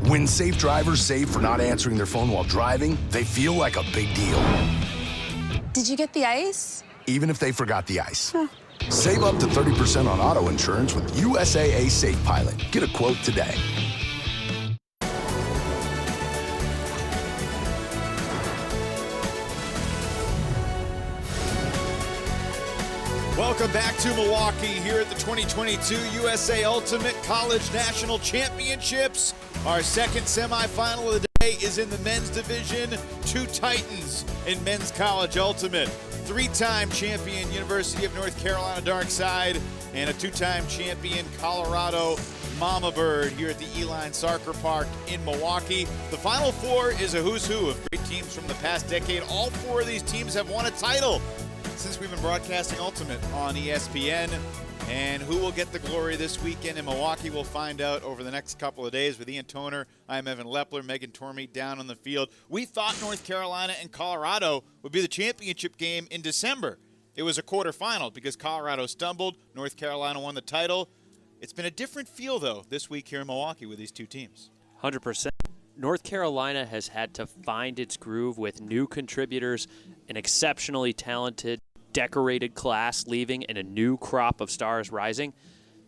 When safe drivers save for not answering their phone while driving, they feel like a big deal. Did you get the ice? Even if they forgot the ice. Save up to 30% on auto insurance with USAA Safe Pilot. Get a quote today. Welcome back to Milwaukee here at the 2022 USA Ultimate College National Championships. Our second semifinal of the day is in the men's division. Two titans in men's college ultimate. Three-time champion University of North Carolina Dark Side and a two-time champion Colorado Mama Bird here at the Eline Soccer Park in Milwaukee. The Final Four is a who's who of great teams from the past decade. All four of these teams have won a title since we've been broadcasting Ultimate on ESPN. And who will get the glory this weekend in Milwaukee, we'll find out over the next couple of days with Ian Toner. I'm Evan Lepler, Megan Tormey down on the field. We thought North Carolina and Colorado would be the championship game in December. It was a quarterfinal because Colorado stumbled. North Carolina won the title. It's been a different feel, though, this week here in Milwaukee with these two teams. 100%. North Carolina has had to find its groove with new contributors, an exceptionally talented, decorated class leaving, and a new crop of stars rising.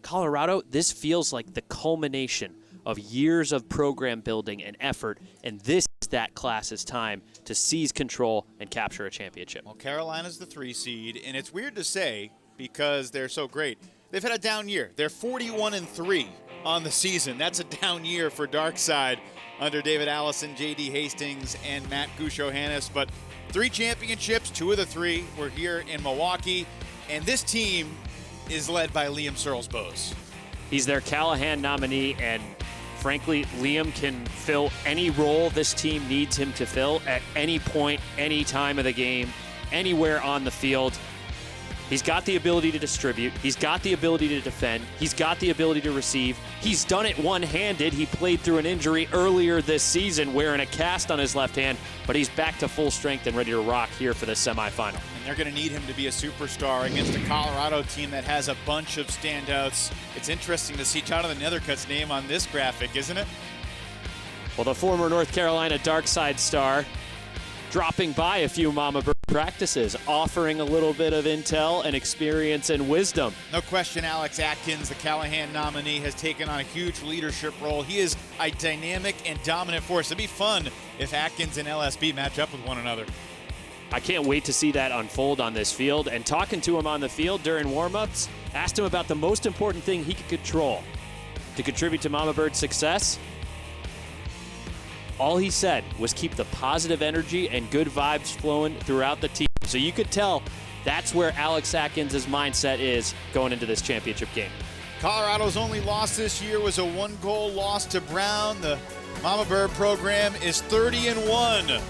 Colorado, this feels like the culmination of years of program building and effort, and this is that class's time to seize control and capture a championship. Well, Carolina's the 3 seed, and it's weird to say because they're so great. They've had a down year. They're 41-3 on the season. That's a down year for Darkside under David Allison, J.D. Hastings, and Matt Gushohannes. But 3 championships, 2 of the 3 were here in Milwaukee. And this team is led by Liam Searles-Bose. He's their Callahan nominee, and frankly, Liam can fill any role this team needs him to fill at any point, any time of the game, anywhere on the field. He's got the ability to distribute. He's got the ability to defend. He's got the ability to receive. He's done it one-handed. He played through an injury earlier this season wearing a cast on his left hand, but he's back to full strength and ready to rock here for the semifinal. And they're going to need him to be a superstar against a Colorado team that has a bunch of standouts. It's interesting to see Jonathan Nethercutt's name on this graphic, isn't it? Well, the former North Carolina Darkside star dropping by a few Mama Bird practices, offering a little bit of intel and experience and wisdom. No question, Alex Atkins, the Callahan nominee, has taken on a huge leadership role. He is a dynamic and dominant force. It'd be fun if Atkins and LSB match up with one another. I can't wait to see that unfold on this field. And talking to him on the field during warm-ups, asked him about the most important thing he could control to contribute to Mama Bird's success. All he said was keep the positive energy and good vibes flowing throughout the team. So you could tell that's where Alex Atkins' mindset is going into this championship game. Colorado's only loss this year was a 1-goal loss to Brown. The Mama Bird program is 30-1.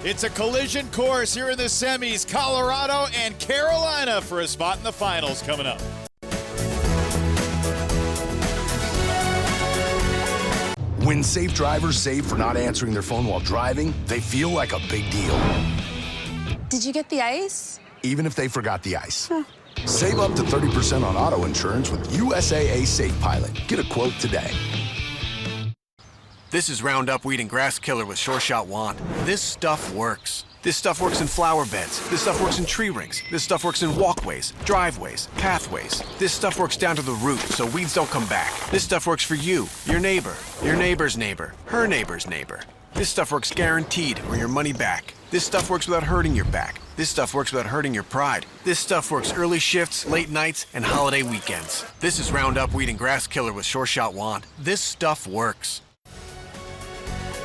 It's a collision course here in the semis. Colorado and Carolina for a spot in the finals coming up. When safe drivers save for not answering their phone while driving, they feel like a big deal. Did you get the ice? Even if they forgot the ice. Save up to 30% on auto insurance with USAA Safe Pilot. Get a quote today. This is Roundup Weed and Grass Killer with Sure Shot Wand. This stuff works. This stuff works in flower beds. This stuff works in tree rings. This stuff works in walkways, driveways, pathways. This stuff works down to the root so weeds don't come back. This stuff works for you, your neighbor, your neighbor's neighbor, her neighbor's neighbor. This stuff works guaranteed or your money back. This stuff works without hurting your back. This stuff works without hurting your pride. This stuff works early shifts, late nights, and holiday weekends. This is Roundup Weed and Grass Killer with Sure Shot Wand. This stuff works.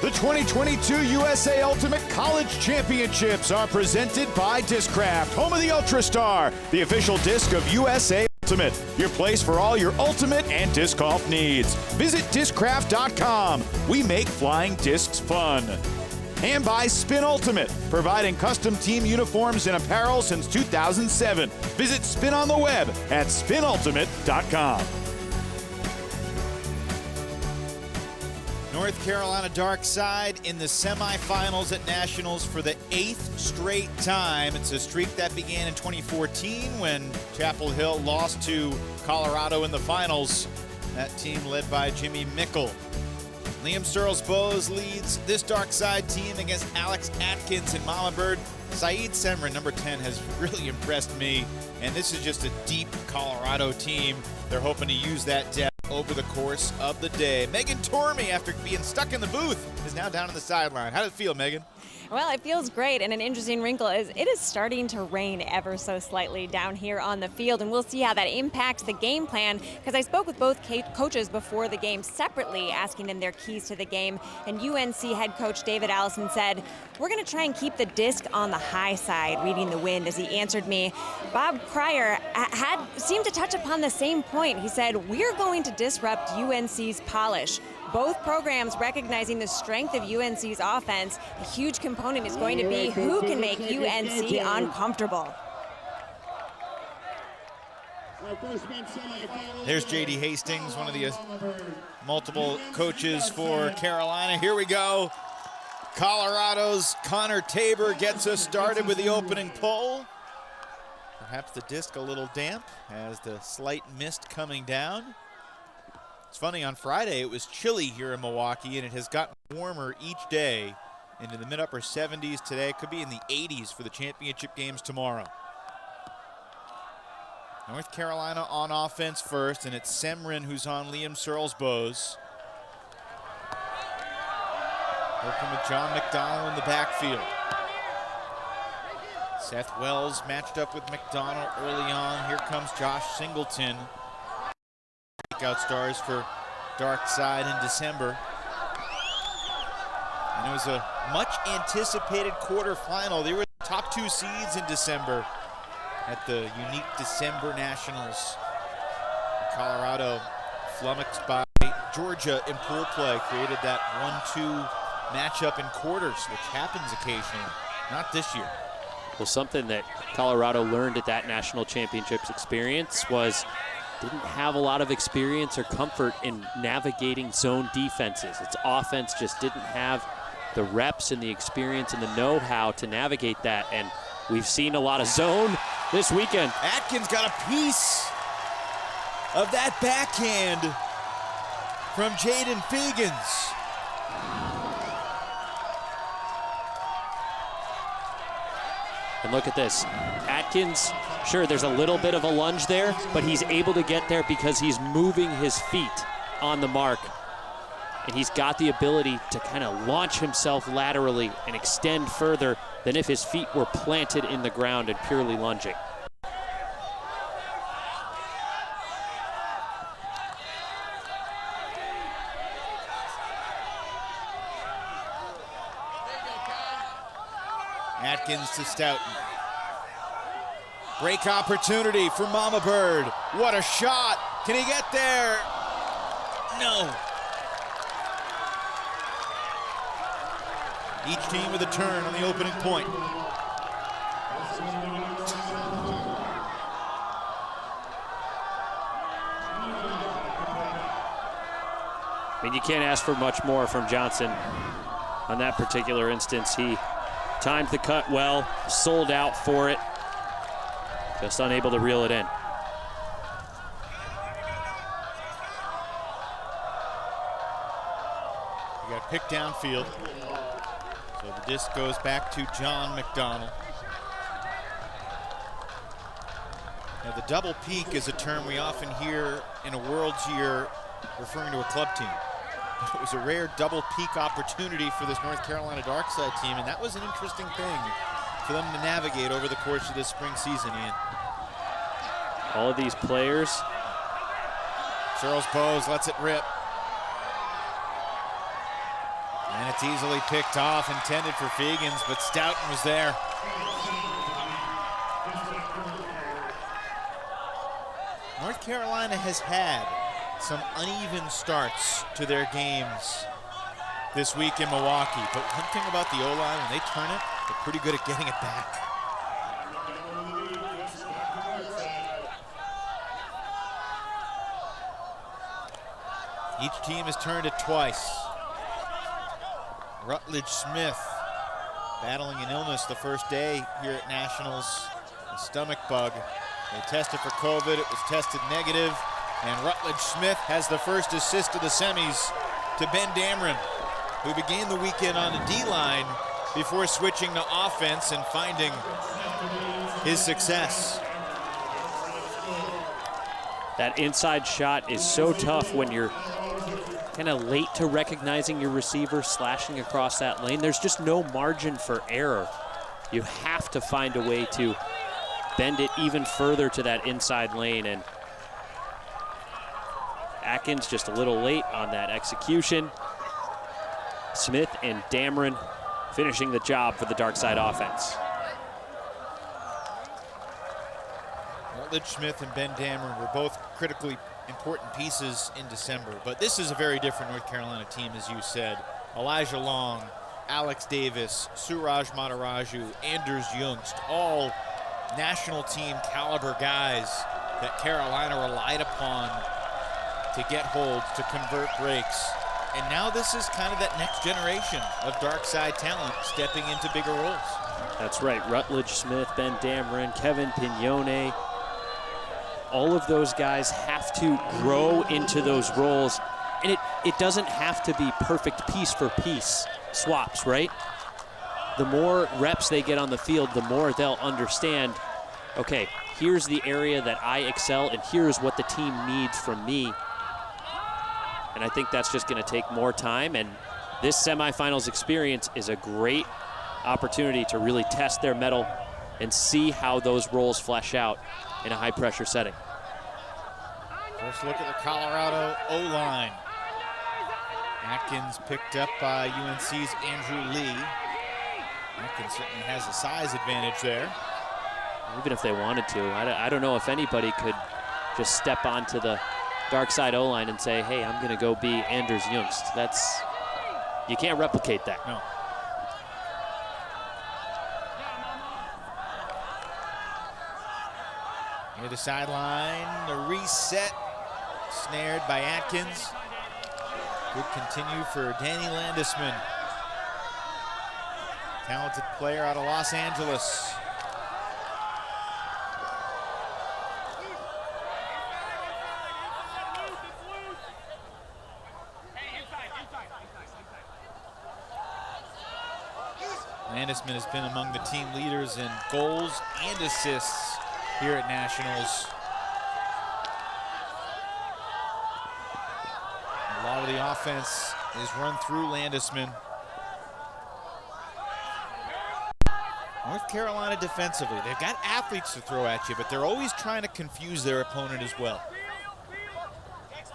The 2022 USA Ultimate College Championships are presented by Discraft, home of the Ultra Star, the official disc of USA Ultimate, your place for all your ultimate and disc golf needs. Visit discraft.com. We make flying discs fun. And by Spin Ultimate, providing custom team uniforms and apparel since 2007. Visit Spin on the web at spinultimate.com. North Carolina Dark Side in the semifinals at Nationals for the 8th straight time. It's a streak that began in 2014 when Chapel Hill lost to Colorado in the finals. That team led by Jimmy Mickle. Liam Searles-Bowes leads this dark side team against Alex Atkins and Mama Bird. Saeed Semrin, number 10, has really impressed me, and this is just a deep Colorado team. They're hoping to use that depth over the course of the day. Megan Tormey, after being stuck in the booth, is now down on the sideline. How does it feel, Megan? Well, it feels great, and an interesting wrinkle is it is starting to rain ever so slightly down here on the field, and we'll see how that impacts the game plan, because I spoke with both coaches before the game separately, asking them their keys to the game, and UNC head coach David Allison said, we're going to try and keep the disc on the high side, reading the wind, as he answered me. Bob Cryer seemed to touch upon the same point. He said, we're going to disrupt UNC's polish. Both programs recognizing the strength of UNC's offense. A huge component is going to be who can make UNC uncomfortable. There's J.D. Hastings, one of the multiple coaches for Carolina. Here we go. Colorado's Connor Tabor gets us started with the opening pull. Perhaps the disc a little damp as the slight mist coming down. It's funny, on Friday it was chilly here in Milwaukee, and it has gotten warmer each day into the mid-upper 70s today. Could be in the 80s for the championship games tomorrow. North Carolina on offense first, and it's Semrin who's on Liam Searles-Bowes. Working with John McDonald in the backfield. Seth Wells matched up with McDonald early on. Here comes Josh Singleton. Breakout stars for Dark Side in December. And it was a much anticipated quarterfinal. They were the top 2 seeds in December at the unique December Nationals. Colorado, flummoxed by Georgia in pool play, created that 1-2 matchup in quarters, which happens occasionally. Not this year. Well, something that Colorado learned at that national championships experience was didn't have a lot of experience or comfort in navigating zone defenses. Its offense just didn't have the reps and the experience and the know-how to navigate that, and we've seen a lot of zone this weekend. Atkins got a piece of that backhand from Jaden Fegans. And look at this. Atkins, sure, there's a little bit of a lunge there, but he's able to get there because he's moving his feet on the mark. And he's got the ability to kind of launch himself laterally and extend further than if his feet were planted in the ground and purely lunging. Atkins to Stoughton. Break opportunity for Mama Bird. What a shot. Can he get there? No. Each team with a turn on the opening point. I mean, you can't ask for much more from Johnson on that particular instance. He timed the cut well, sold out for it, just unable to reel it in. You got picked downfield. So the disc goes back to John McDonald. Now the double peak is a term we often hear in a World's Year referring to a club team. It was a rare double peak opportunity for this North Carolina Darkside team, and that was an interesting thing for them to navigate over the course of this spring season, Ian. All of these players. Searles-Bowes lets it rip. And it's easily picked off, intended for Fegans, but Stoughton was there. North Carolina has had some uneven starts to their games this week in Milwaukee. But one thing about the O-line, when they turn it, they're pretty good at getting it back. Each team has turned it twice. Rutledge Smith battling an illness the first day here at Nationals, a stomach bug. They tested for COVID, it was tested negative, and Rutledge Smith has the first assist of the semis to Ben Dameron, who began the weekend on the D-line before switching to offense and finding his success. That inside shot is so tough when you're kind of late to recognizing your receiver slashing across that lane. There's just no margin for error. You have to find a way to bend it even further to that inside lane, and Atkins just a little late on that execution. Smith and Dameron finishing the job for the dark side offense. Rutledge Smith and Ben Dameron were both critically important pieces in December, but this is a very different North Carolina team, as you said. Elijah Long, Alex Davis, Suraj Mataraju, Anders Jungst, all national team caliber guys that Carolina relied upon to get holds, to convert breaks. And now this is kind of that next generation of dark side talent stepping into bigger roles. That's right, Rutledge Smith, Ben Dameron, Kevin Pignone. All of those guys have to grow into those roles, and it doesn't have to be perfect piece for piece swaps, right? The more reps they get on the field, the more they'll understand, okay, here's the area that I excel, and here's what the team needs from me. And I think that's just going to take more time, and this semifinals experience is a great opportunity to really test their mettle and see how those roles flesh out in a high-pressure setting. First look at the Colorado O-line. Atkins picked up by UNC's Andrew Lee. Atkins certainly has a size advantage there. Even if they wanted to, I don't know if anybody could just step onto the dark side O-line and say, hey, I'm going to go be Anders Jungst. You can't replicate that. No. Near the sideline, the reset, snared by Atkins. Good continue for Danny Landisman. Talented player out of Los Angeles. Landisman has been among the team leaders in goals and assists here at Nationals. A lot of the offense is run through Landisman. North Carolina defensively, they've got athletes to throw at you, but they're always trying to confuse their opponent as well.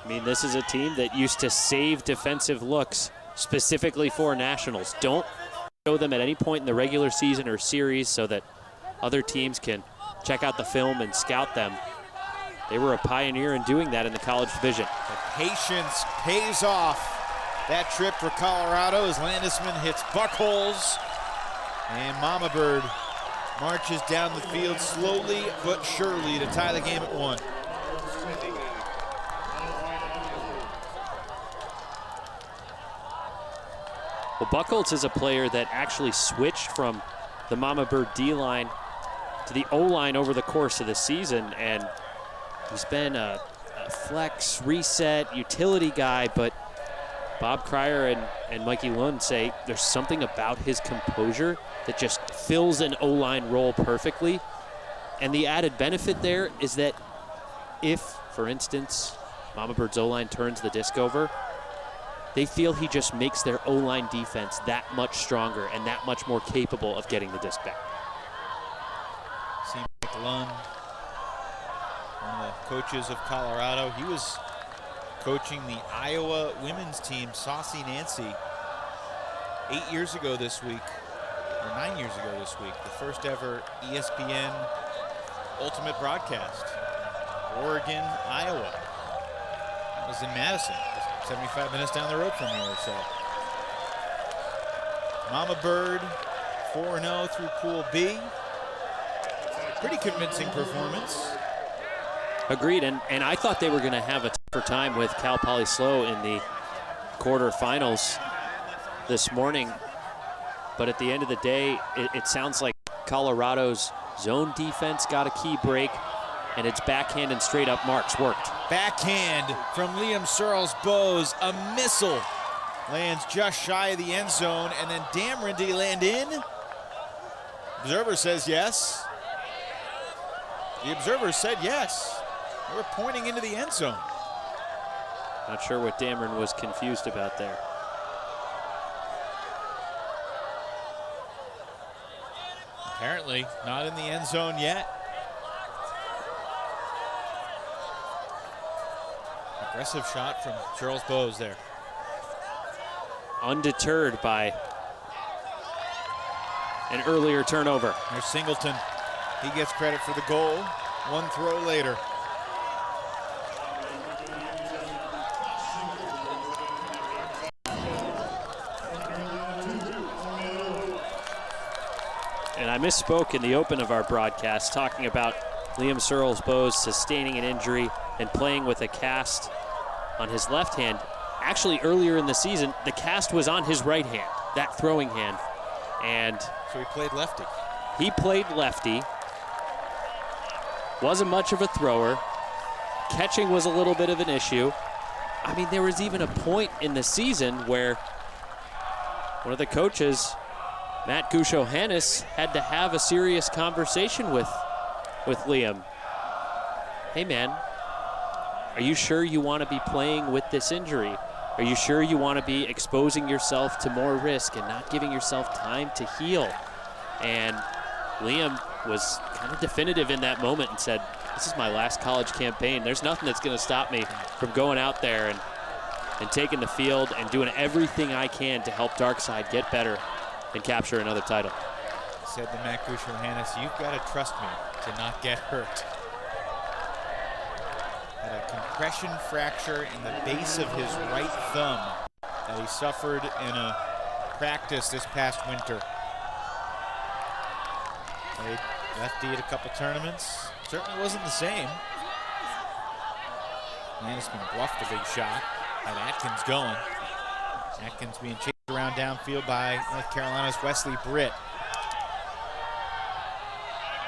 I mean, this is a team that used to save defensive looks specifically for Nationals. Don't show them at any point in the regular season or series so that other teams can check out the film and scout them. They were a pioneer in doing that in the college division. The patience pays off. That trip for Colorado as Landisman hits Buckholes. And Mama Bird marches down the field slowly but surely to tie the game at 1. Well, Buckholz is a player that actually switched from the Mama Bird D-line to the O-line over the course of the season, and he's been a flex, reset, utility guy, but Bob Cryer and Mikey Lund say there's something about his composure that just fills an O-line role perfectly. And the added benefit there is that if, for instance, Mama Bird's O-line turns the disc over, they feel he just makes their O-line defense that much stronger and that much more capable of getting the disc back. See Mike Lund, one of the coaches of Colorado. He was coaching the Iowa women's team, Saucy Nancy, 8 years ago this week, or 9 years ago this week, the first ever ESPN Ultimate broadcast, Oregon, Iowa. That was in Madison, 75 minutes down the road from here or so. Mama Bird, 4-0 through Pool B. Pretty convincing performance. Agreed, and I thought they were going to have a tougher time with Cal Poly Slow in the quarterfinals this morning. But at the end of the day, it sounds like Colorado's zone defense got a key break, and its backhand and straight up marks worked. Backhand from Liam Searles Bowes, a missile lands just shy of the end zone, and then Dameron, did he land in? Observer says yes. The observer said yes. They were pointing into the end zone. Not sure what Dameron was confused about there. Apparently not in the end zone yet. Aggressive shot from Charles Bowes there. Undeterred by an earlier turnover. There's Singleton. He gets credit for the goal. One throw later. And I misspoke in the open of our broadcast talking about Liam Searles Bowes sustaining an injury and playing with a cast on his left hand. Actually, earlier in the season, the cast was on his right hand, that throwing hand. And so he played lefty. He played lefty. Wasn't much of a thrower. Catching was a little bit of an issue. I mean, there was even a point in the season where one of the coaches, Matt Gusho-Hannes, had to have a serious conversation with Liam. Hey man, are you sure you want to be playing with this injury? Are you sure you want to be exposing yourself to more risk and not giving yourself time to heal? And Liam was kind of definitive in that moment and said, this is my last college campaign. There's nothing that's going to stop me from going out there and taking the field and doing everything I can to help Darkside get better and capture another title. Said to Matt Gusho-Hannes, you've got to trust me to not get hurt. Had a compression fracture in the base of his right thumb that he suffered in a practice this past winter. Played lefty at a couple tournaments. Certainly wasn't the same. Landisman bluffed a big shot. Had Atkins going. Atkins being chased around downfield by North Carolina's Wesley Britt.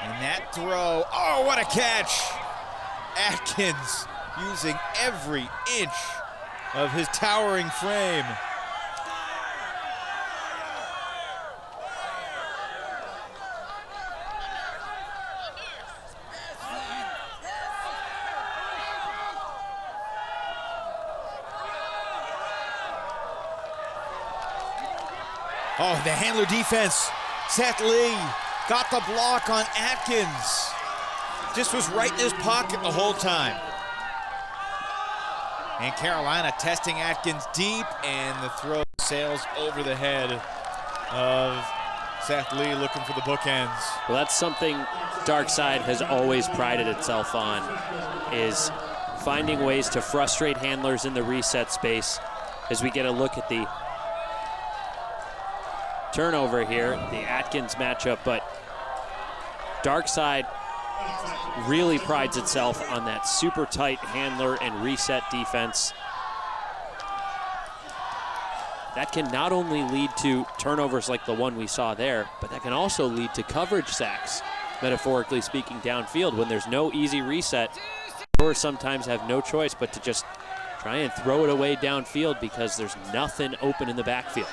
And that throw, oh, what a catch! Atkins using every inch of his towering frame. Oh, the handler defense. Seth Lee got the block on Atkins. Just was right in his pocket the whole time. And Carolina testing Atkins deep, and the throw sails over the head of Seth Lee, looking for the bookends. Well, that's something Darkside has always prided itself on, is finding ways to frustrate handlers in the reset space. As we get a look at the turnover here, the Atkins matchup, but Darkside really prides itself on that super tight handler and reset defense. That can not only lead to turnovers like the one we saw there, but that can also lead to coverage sacks, metaphorically speaking, downfield. When there's no easy reset, or sometimes have no choice but to just try and throw it away downfield because there's nothing open in the backfield.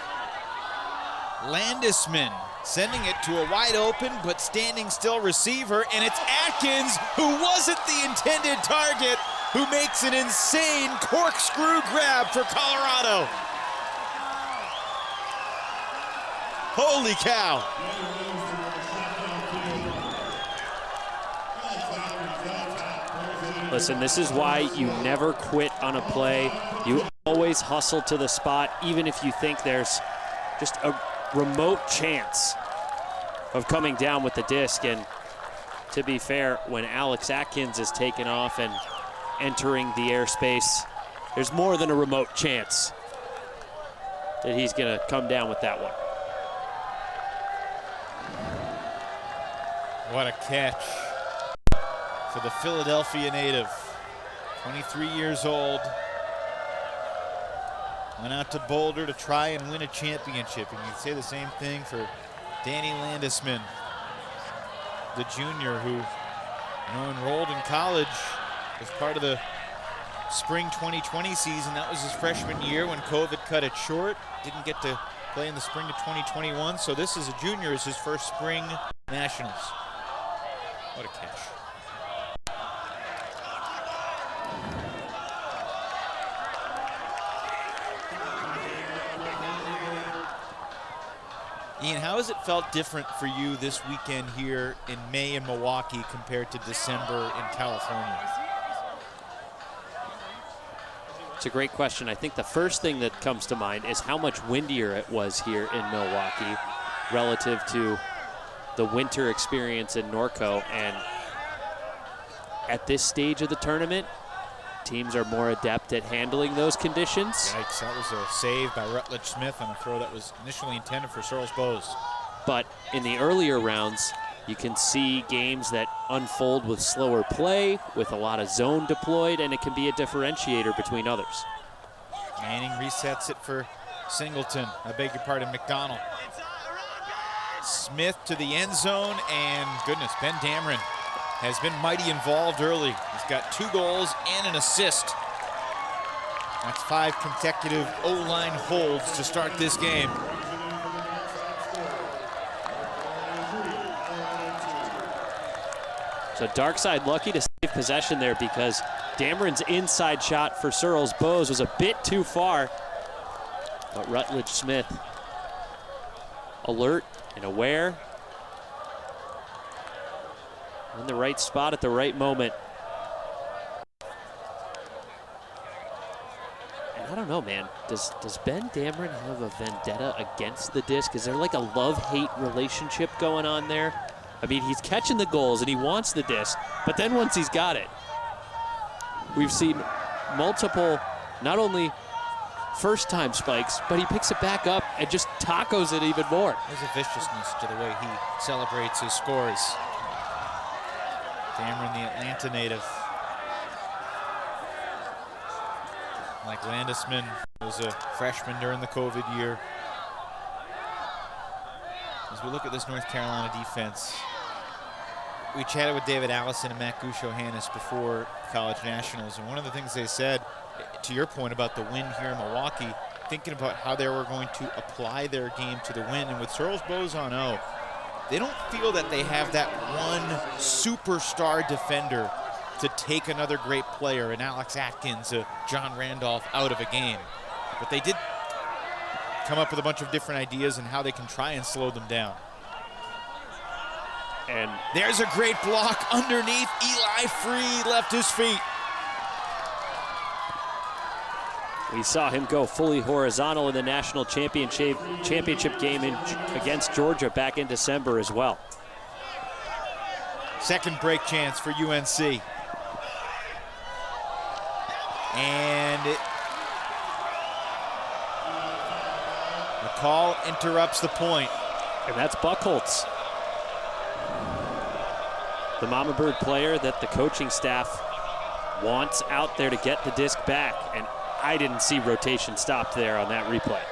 Landisman sending it to a wide open but standing still receiver, and it's Atkins, who wasn't the intended target, who makes an insane corkscrew grab for Colorado. Holy cow. Listen, this is why you never quit on a play. You always hustle to the spot, even if you think there's just a remote chance of coming down with the disc. And to be fair, when Alex Atkins is taken off and entering the airspace, there's more than a remote chance that he's going to come down with that one. What a catch for the Philadelphia native. 23 years old. Went out to Boulder to try and win a championship. And you'd say the same thing for Danny Landisman, the junior who enrolled in college as part of the spring 2020 season. That was his freshman year when COVID cut it short. Didn't get to play in the spring of 2021. So this is a junior, is his first spring nationals. What a catch. Ian, how has it felt different for you this weekend here in May in Milwaukee compared to December in California? It's a great question. I think the first thing that comes to mind is how much windier it was here in Milwaukee relative to the winter experience in Norco. And at this stage of the tournament, teams are more adept at handling those conditions. Yikes, that was a save by Rutledge Smith on a throw that was initially intended for Searles Bowes. But in the earlier rounds, you can see games that unfold with slower play, with a lot of zone deployed, and it can be a differentiator between others. Manning resets it for Singleton. I beg your pardon, McDonald. Smith to the end zone, and goodness, Ben Dameron has been mighty involved early. He's got 2 goals and an assist. That's 5 consecutive O-line holds to start this game. So Darkside lucky to save possession there because Dameron's inside shot for Searles Bowes was a bit too far. But Rutledge Smith, alert and aware. In the right spot at the right moment. And I don't know, man. Does Ben Dameron have a vendetta against the disc? Is there like a love-hate relationship going on there? I mean, he's catching the goals and he wants the disc, but then once he's got it, we've seen multiple, not only first-time spikes, but he picks it back up and just tacos it even more. There's a viciousness to the way he celebrates his scores. Dameron, the Atlanta native. Like Landisman was a freshman during the COVID year. As we look at this North Carolina defense, we chatted with David Allison and Matt Gusho-Hannes before College Nationals, and one of the things they said, to your point about the win here in Milwaukee, thinking about how they were going to apply their game to the win, and with Searles Bowes on O, they don't feel that they have that one superstar defender to take another great player, an Alex Atkins, a John Randolph out of a game. But they did come up with a bunch of different ideas and how they can try and slow them down. And there's a great block underneath. Eli Free left his feet. We saw him go fully horizontal in the national championship game against Georgia back in December as well. Second break chance for UNC. And the call interrupts the point. And that's Buchholz, the Mama Bird player that the coaching staff wants out there to get the disc back. And I didn't see rotation stopped there on that replay.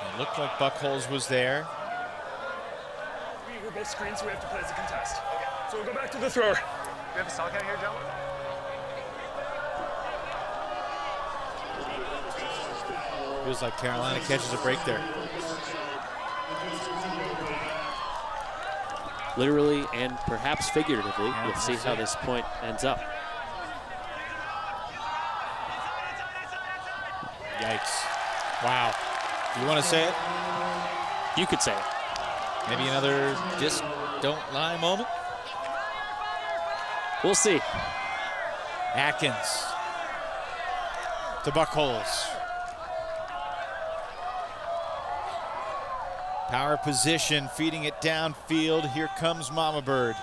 It looked like Buchholz was there. We're both screens, so we have to play as a contest. Okay. So we'll go back to the thrower. We have a stall count here, gentlemen? Feels like Carolina catches a break there. Literally and perhaps figuratively. Yeah, we'll see how this point ends up. Yikes. Wow. Do you want to say it? You could say it. Maybe another just don't lie moment? We'll see. Atkins to Buchholz. Power position, feeding it downfield. Here comes Mama Bird.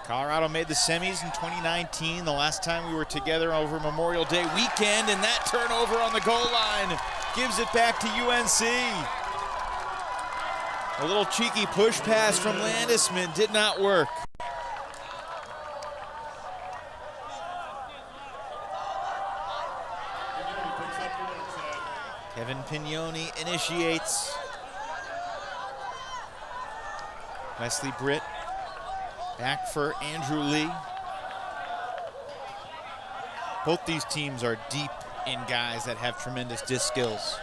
Colorado made the semis in 2019, the last time we were together over Memorial Day weekend, and that turnover on the goal line gives it back to UNC. A little cheeky push pass from Landisman did not work. Evan Pignoni initiates. Wesley Britt back for Andrew Lee. Both these teams are deep in guys that have tremendous disc skills.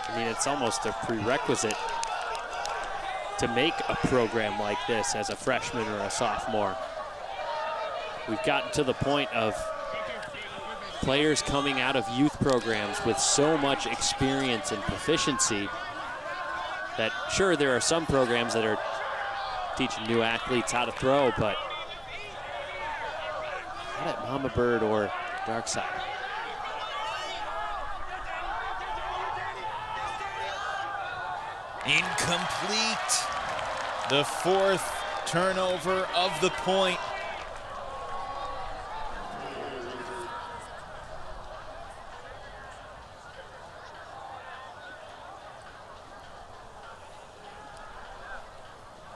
I mean, it's almost a prerequisite to make a program like this as a freshman or a sophomore. We've gotten to the point of players coming out of youth programs with so much experience and proficiency that, sure, there are some programs that are teaching new athletes how to throw, but not at Mama Bird or Dark Side. Incomplete. The fourth turnover of the point.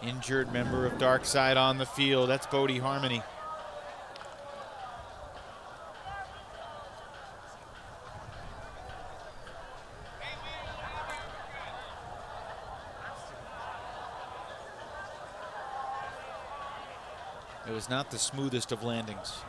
Injured member of Dark Side on the field. That's Bodie Harmony. It was not the smoothest of landings.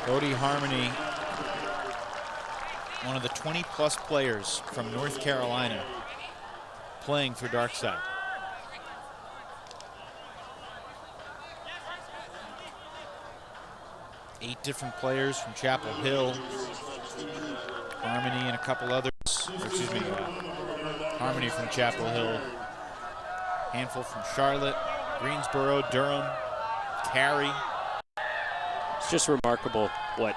Bodie Harmony, one of the 20-plus players from North Carolina playing for Dark Side. Eight different players from Chapel Hill. Harmony and a couple others. Excuse me, Harmony from Chapel Hill. Handful from Charlotte, Greensboro, Durham, Cary. It's just remarkable what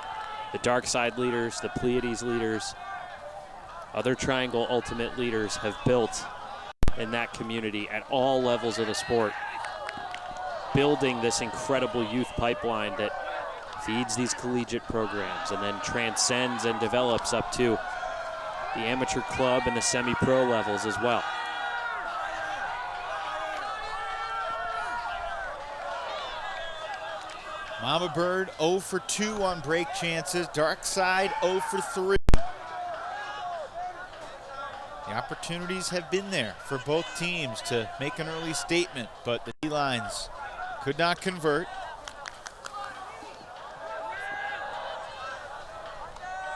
the Dark Side leaders, the Pleiades leaders, other Triangle Ultimate leaders have built in that community at all levels of the sport, building this incredible youth pipeline that feeds these collegiate programs and then transcends and develops up to the amateur club and the semi-pro levels as well. Mama Bird 0 for 2 on break chances. Dark Side 0 for 3. The opportunities have been there for both teams to make an early statement, but the D-lines could not convert.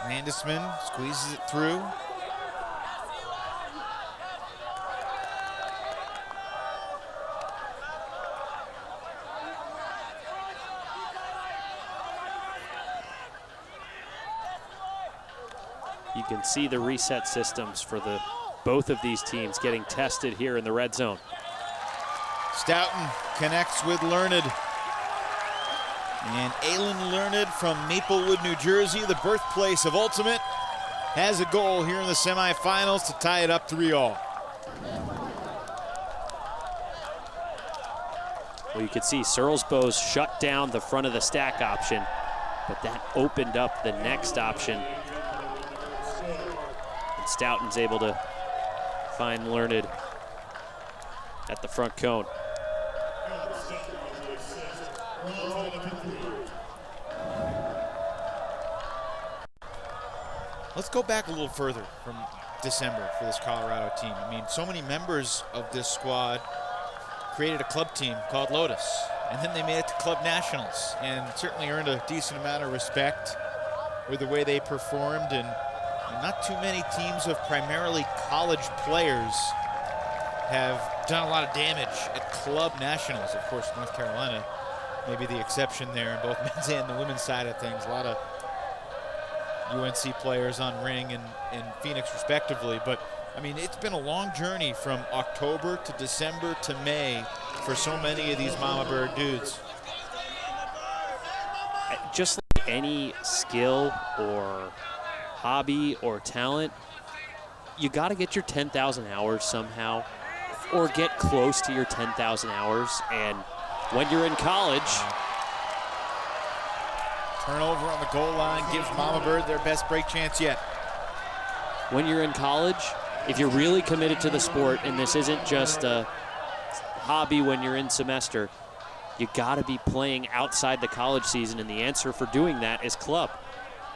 Landisman squeezes it through. You can see the reset systems for both of these teams getting tested here in the red zone. Stoughton connects with Learned. And Aylin Learned from Maplewood, New Jersey, the birthplace of Ultimate, has a goal here in the semifinals to tie it up 3-all. Well, you can see Searlsbos shut down the front of the stack option, but that opened up the next option. And Stoughton's able to find Learned at the front cone. Let's go back a little further from December for this Colorado team. I mean, so many members of this squad created a club team called Lotus, and then they made it to Club Nationals and certainly earned a decent amount of respect with the way they performed, and not too many teams of primarily college players have done a lot of damage at Club Nationals. Of course, North Carolina may be the exception there in both men's and the women's side of things. A lot of UNC players on ring and Phoenix respectively, but I mean, it's been a long journey from October to December to May for so many of these Mama Bird dudes. Just like any skill or hobby or talent, you got to get your 10,000 hours somehow. or get close to your 10,000 hours. And when you're in college, Turnover on the goal line gives Mama Bird their best break chance yet. when you're in college, if you're really committed to the sport, and this isn't just a hobby when you're in semester, you gotta be playing outside the college season, and the answer for doing that is club.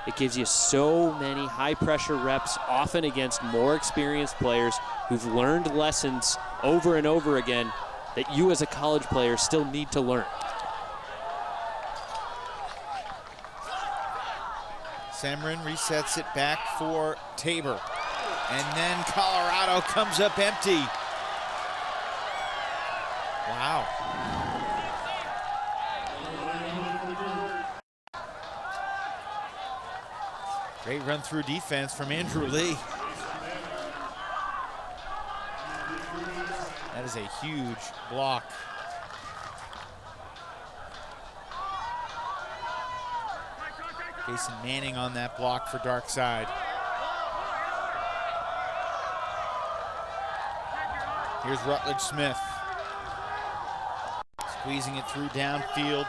It gives you so many high-pressure reps, often against more experienced players who've learned lessons over and over again that you as a college player still need to learn. Semrin resets it back for Tabor. And then Colorado comes up empty. Wow. Great run through defense from Andrew Lee. That is a huge block. Jason Manning on that block for Dark Side. Here's Rutledge Smith. Squeezing it through downfield.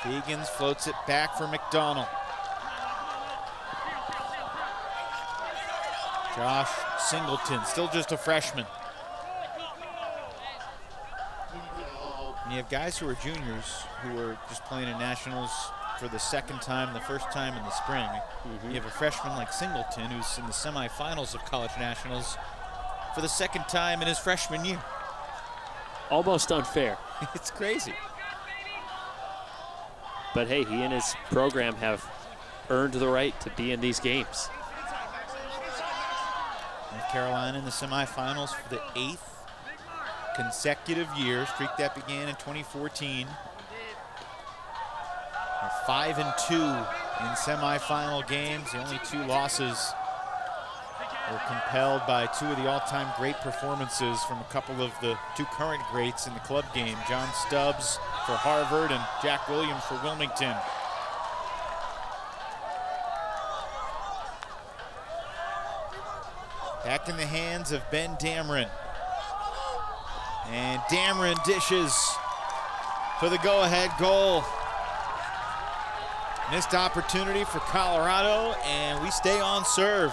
Fegans floats it back for McDonald. Josh Singleton, still just a freshman. And you have guys who are juniors who are just playing in nationals for the second time, the first time in the spring. You have a freshman like Singleton who's in the semifinals of college nationals for the second time in his freshman year. Almost unfair. It's crazy. But hey, he and his program have earned the right to be in these games. North Carolina in the semifinals for the 8th consecutive year, streak that began in 2014. They're 5-2 in semifinal games. The only 2 losses were compelled by 2 of the all-time great performances from a couple of the 2 current greats in the club game, John Stubbs for Harvard and Jack Williams for Wilmington. Back in the hands of Ben Dameron. And Dameron dishes for the go-ahead goal. Missed opportunity for Colorado, and we stay on serve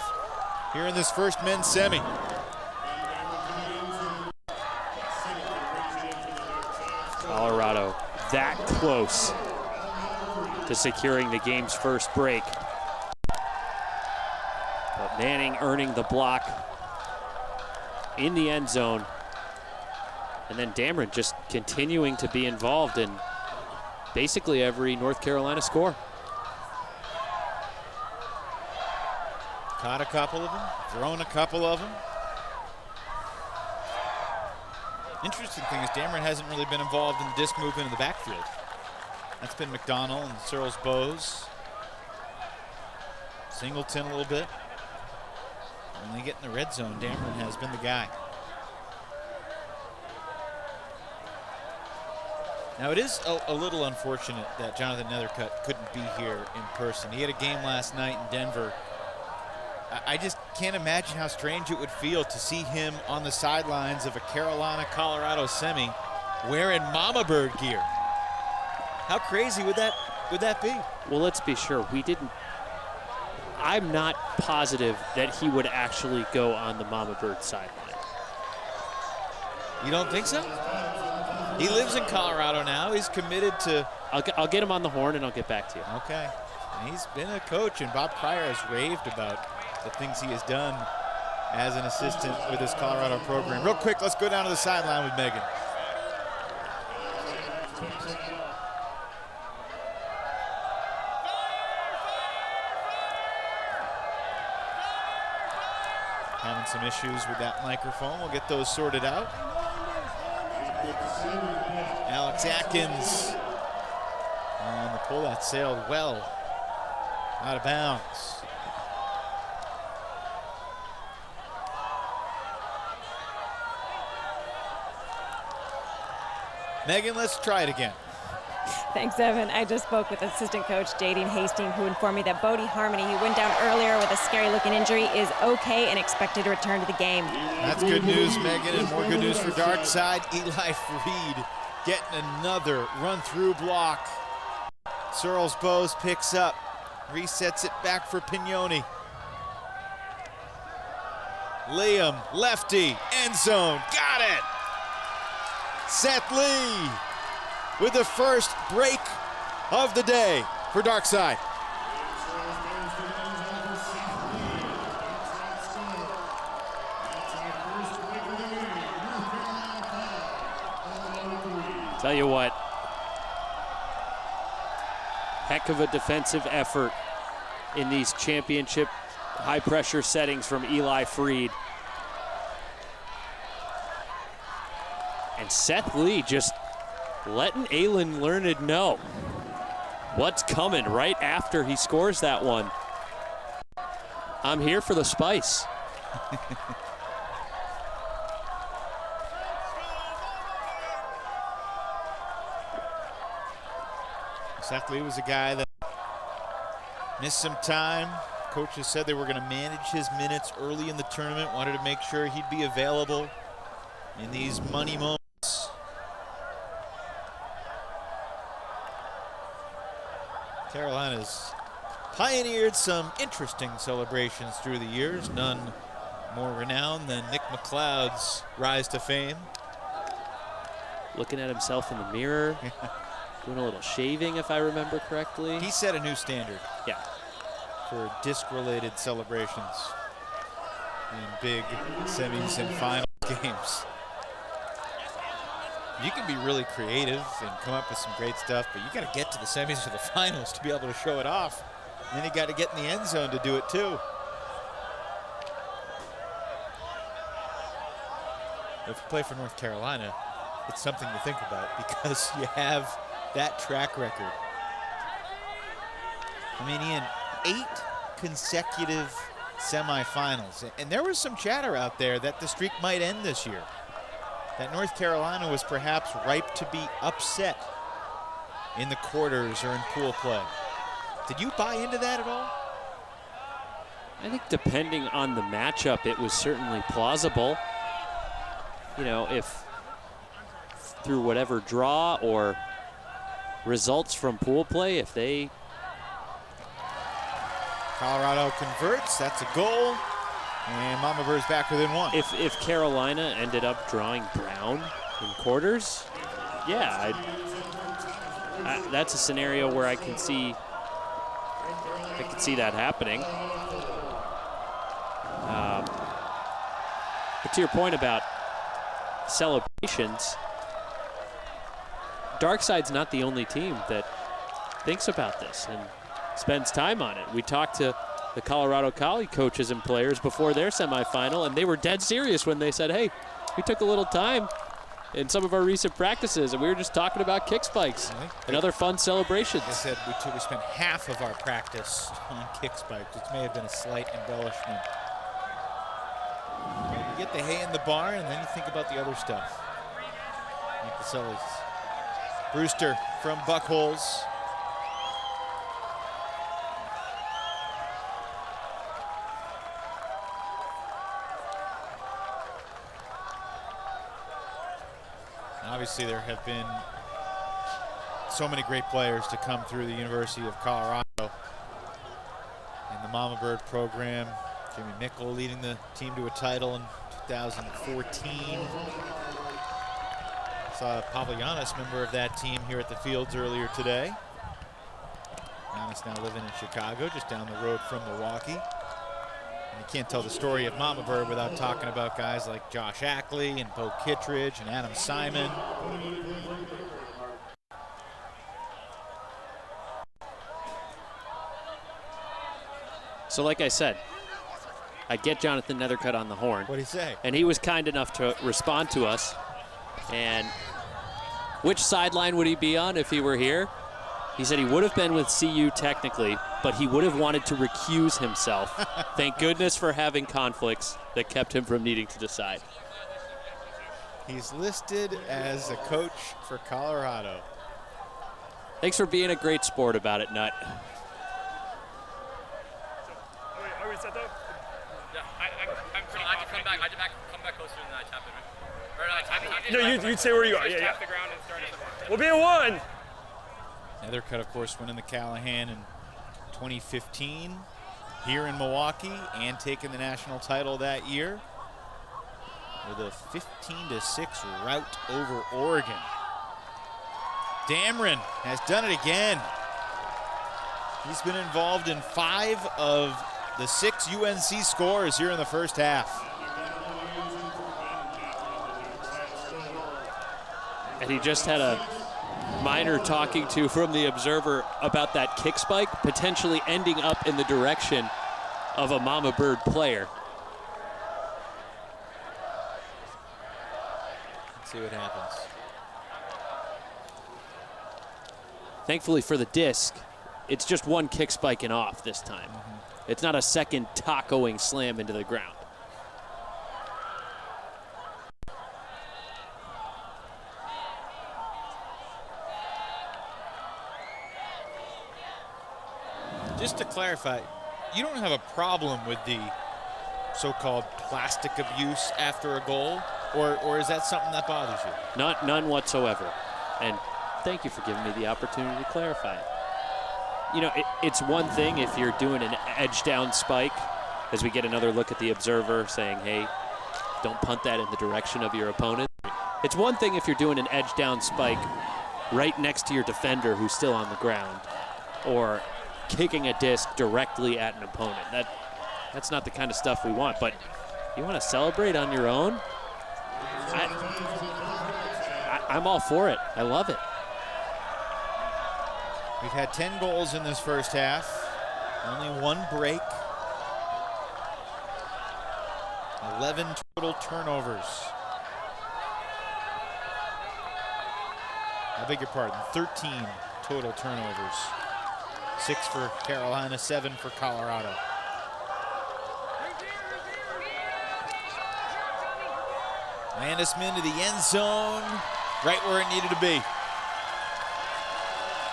here in this first men's semi. Colorado that close to securing the game's first break. But Manning earning the block in the end zone. And then Dameron just continuing to be involved in basically every North Carolina score. Caught a couple of them, thrown a couple of them. Interesting thing is Dameron hasn't really been involved in the disc movement in the backfield. That's been McDonald and Searles Bowes. Singleton a little bit. When they get in the red zone, Dameron has been the guy. Now it is a little unfortunate that Jonathan Nethercutt couldn't be here in person. He had a game last night in Denver. I just can't imagine how strange it would feel to see him on the sidelines of a Carolina-Colorado semi wearing Mama Bird gear. How crazy would that be? Well, let's be sure, I'm not positive that he would actually go on the Mama Bird sideline. You don't think so? He lives in Colorado now. He's committed to... I'll get him on the horn and I'll get back to you. Okay. And he's been a coach, and Bob Pryor has raved about the things he has done as an assistant with his Colorado program. Real quick, let's go down to the sideline with Megan. Having some issues with that microphone. We'll get those sorted out. Alex Atkins on the pull that sailed well out of bounds. Megan, let's try it again. Thanks, Evan. I just spoke with assistant coach Jadine Hastings, who informed me that Bodie Harmony, who went down earlier with a scary-looking injury, is okay and expected to return to the game. That's good news, Megan, and more good news for Darkside. Eli Freed getting another run-through block. Searles Bowes picks up, resets it back for Pignoni. Liam, lefty, end zone, got it! Seth Lee with the first break of the day for Darkside. Tell you what, heck of a defensive effort in these championship high-pressure settings from Eli Freed. And Seth Lee just letting Aylin Learned know what's coming right after he scores that one. I'm here for the spice. Seth Lee was a guy that missed some time. Coaches said they were going to manage his minutes early in the tournament, wanted to make sure he'd be available in these money moments. Carolina's pioneered some interesting celebrations through the years, none more renowned than Nick McLeod's rise to fame. Looking at himself in the mirror, doing a little shaving, if I remember correctly. He set a new standard. Yeah. For disc-related celebrations in big semis and final games. You can be really creative and come up with some great stuff, but you got to get to the semis or the finals to be able to show it off. And then you got to get in the end zone to do it too. If you play for North Carolina, it's something to think about because you have that track record. I mean, Ian, 8 consecutive semifinals. And there was some chatter out there that the streak might end this year. That North Carolina was perhaps ripe to be upset in the quarters or in pool play. Did you buy into that at all? I think depending on the matchup, it was certainly plausible. You know, if through whatever draw or results from pool play, if they... Colorado converts, that's a goal. And Mama Bird's back within one. If Carolina ended up drawing Brown in quarters, yeah, that's a scenario where I could see that happening. But to your point about celebrations, Darkside's not the only team that thinks about this and spends time on it. We talked to the Colorado College coaches and players before their semifinal, and they were dead serious when they said, hey, we took a little time in some of our recent practices, and we were just talking about kick spikes and other fun celebrations. They said we spent half of our practice on kick spikes, which may have been a slight embellishment. You get the hay in the barn, and then you think about the other stuff. Like the Sullies. Brewster from Buckholes. Obviously, there have been so many great players to come through the University of Colorado. In the Mama Bird program, Jimmy Mickle leading the team to a title in 2014. Saw Pavlianis, member of that team, here at the Fields earlier today. Giannis now living in Chicago, just down the road from Milwaukee. And you can't tell the story of Mama Bird without talking about guys like Josh Ackley and Bo Kittredge and Adam Simon. So like I said, I get Jonathan Nethercutt on the horn. What'd he say? And he was kind enough to respond to us. And which sideline would he be on if he were here? He said he would have been with CU technically, but he would have wanted to recuse himself. Thank goodness for having conflicts that kept him from needing to decide. He's listed as a coach for Colorado. Thanks for being a great sport about it, Nut. Are we set though? Yeah, I'm pretty I have to come back closer than I tap it. No, you'd stay where you are. Yeah. Tap the ground and start at the bar. We'll be in one. Nethercutt, of course, winning the Callahan in 2015 here in Milwaukee and taking the national title that year with a 15-6 rout over Oregon. Dameron has done it again. He's been involved in 5 of the 6 UNC scores here in the first half. And he just had a minor talking to from the Observer about that kick spike potentially ending up in the direction of a Mama Bird player. Let's see what happens. Thankfully for the disc, it's just one kick spiking off this time. It's not a second tacoing slam into the ground. Just to clarify, you don't have a problem with the so-called plastic abuse after a goal, or is that something that bothers you? None whatsoever. And thank you for giving me the opportunity to clarify it. You know, it's one thing if you're doing an edge down spike, as we get another look at the Observer saying, hey, don't punt that in the direction of your opponent. It's one thing if you're doing an edge down spike right next to your defender who's still on the ground, or kicking a disc directly at an opponent. That's not the kind of stuff we want, but you want to celebrate on your own? I'm all for it. I love it. We've had 10 goals in this first half, only 1 break, 11 total turnovers. I beg your pardon, 13 total turnovers. 6 for Carolina, 7 for Colorado. Landesman to the end zone, right where it needed to be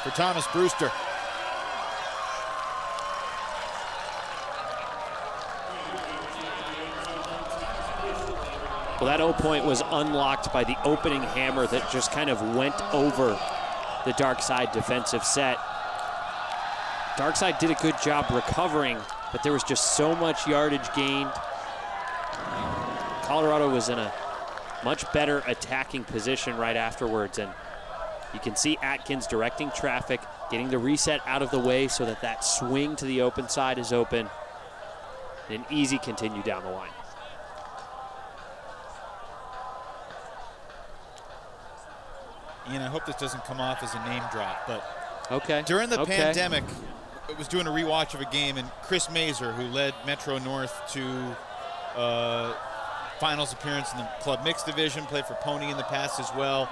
for Thomas Brewster. Well, that 0 point was unlocked by the opening hammer that just kind of went over the dark side defensive set. Dark side did a good job recovering, but there was just so much yardage gained. Colorado was in a much better attacking position right afterwards, and you can see Atkins directing traffic, getting the reset out of the way so that that swing to the open side is open, and an easy continue down the line. Ian, I hope this doesn't come off as a name drop, but okay. During the pandemic, I was doing a rewatch of a game, and Chris Mazer, who led Metro North to finals appearance in the club mixed division, played for Pony in the past as well.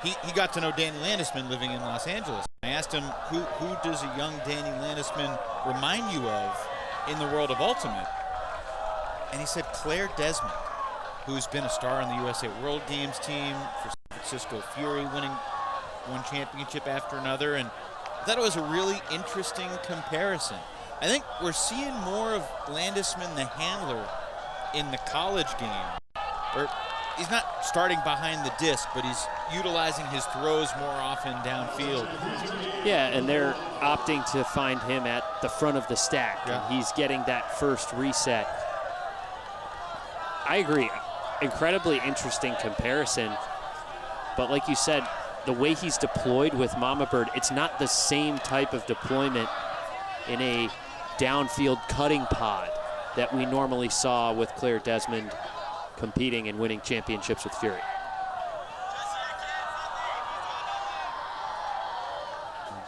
He got to know Danny Landesman living in Los Angeles. I asked him, who does a young Danny Landesman remind you of in the world of Ultimate? And he said Claire Desmond, who's been a star in the USA World Games team for San Francisco Fury, winning one championship after another. And I thought it was a really interesting comparison. I think we're seeing more of Landesman, the handler, in the college game. Or he's not starting behind the disc, but he's utilizing his throws more often downfield. Yeah, and they're opting to find him at the front of the stack. Yeah. And he's getting that first reset. I agree. Incredibly interesting comparison. But like you said, the way he's deployed with Mama Bird, it's not the same type of deployment in a downfield cutting pod that we normally saw with Claire Desmond competing and winning championships with Fury.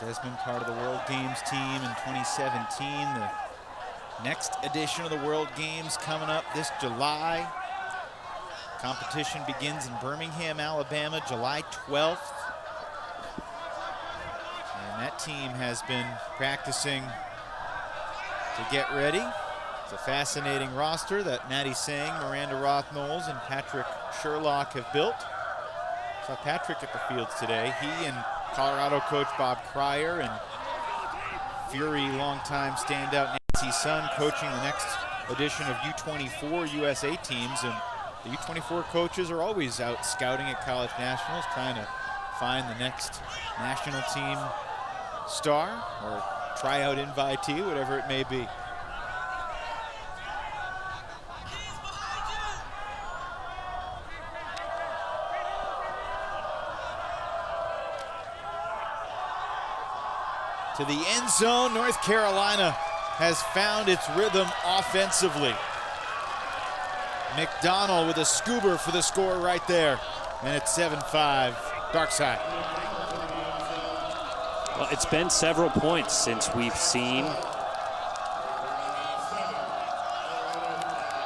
Desmond, part of the World Games team in 2017. The next edition of the World Games coming up this July. Competition begins in Birmingham, Alabama, July 12th. And that team has been practicing to get ready. It's a fascinating roster that Maddie Sang, Miranda Roth-Knowles, and Patrick Sherlock have built. Saw Patrick at the fields today. He and Colorado coach Bob Cryer and Fury longtime standout Nancy Sun coaching the next edition of U24 USA teams. And the U24 coaches are always out scouting at college nationals, trying to find the next national team star or tryout invitee, whatever it may be. To the end zone, North Carolina has found its rhythm offensively. McDonald with a scuba for the score right there. And it's 7-5, dark side. Well, it's been several points since we've seen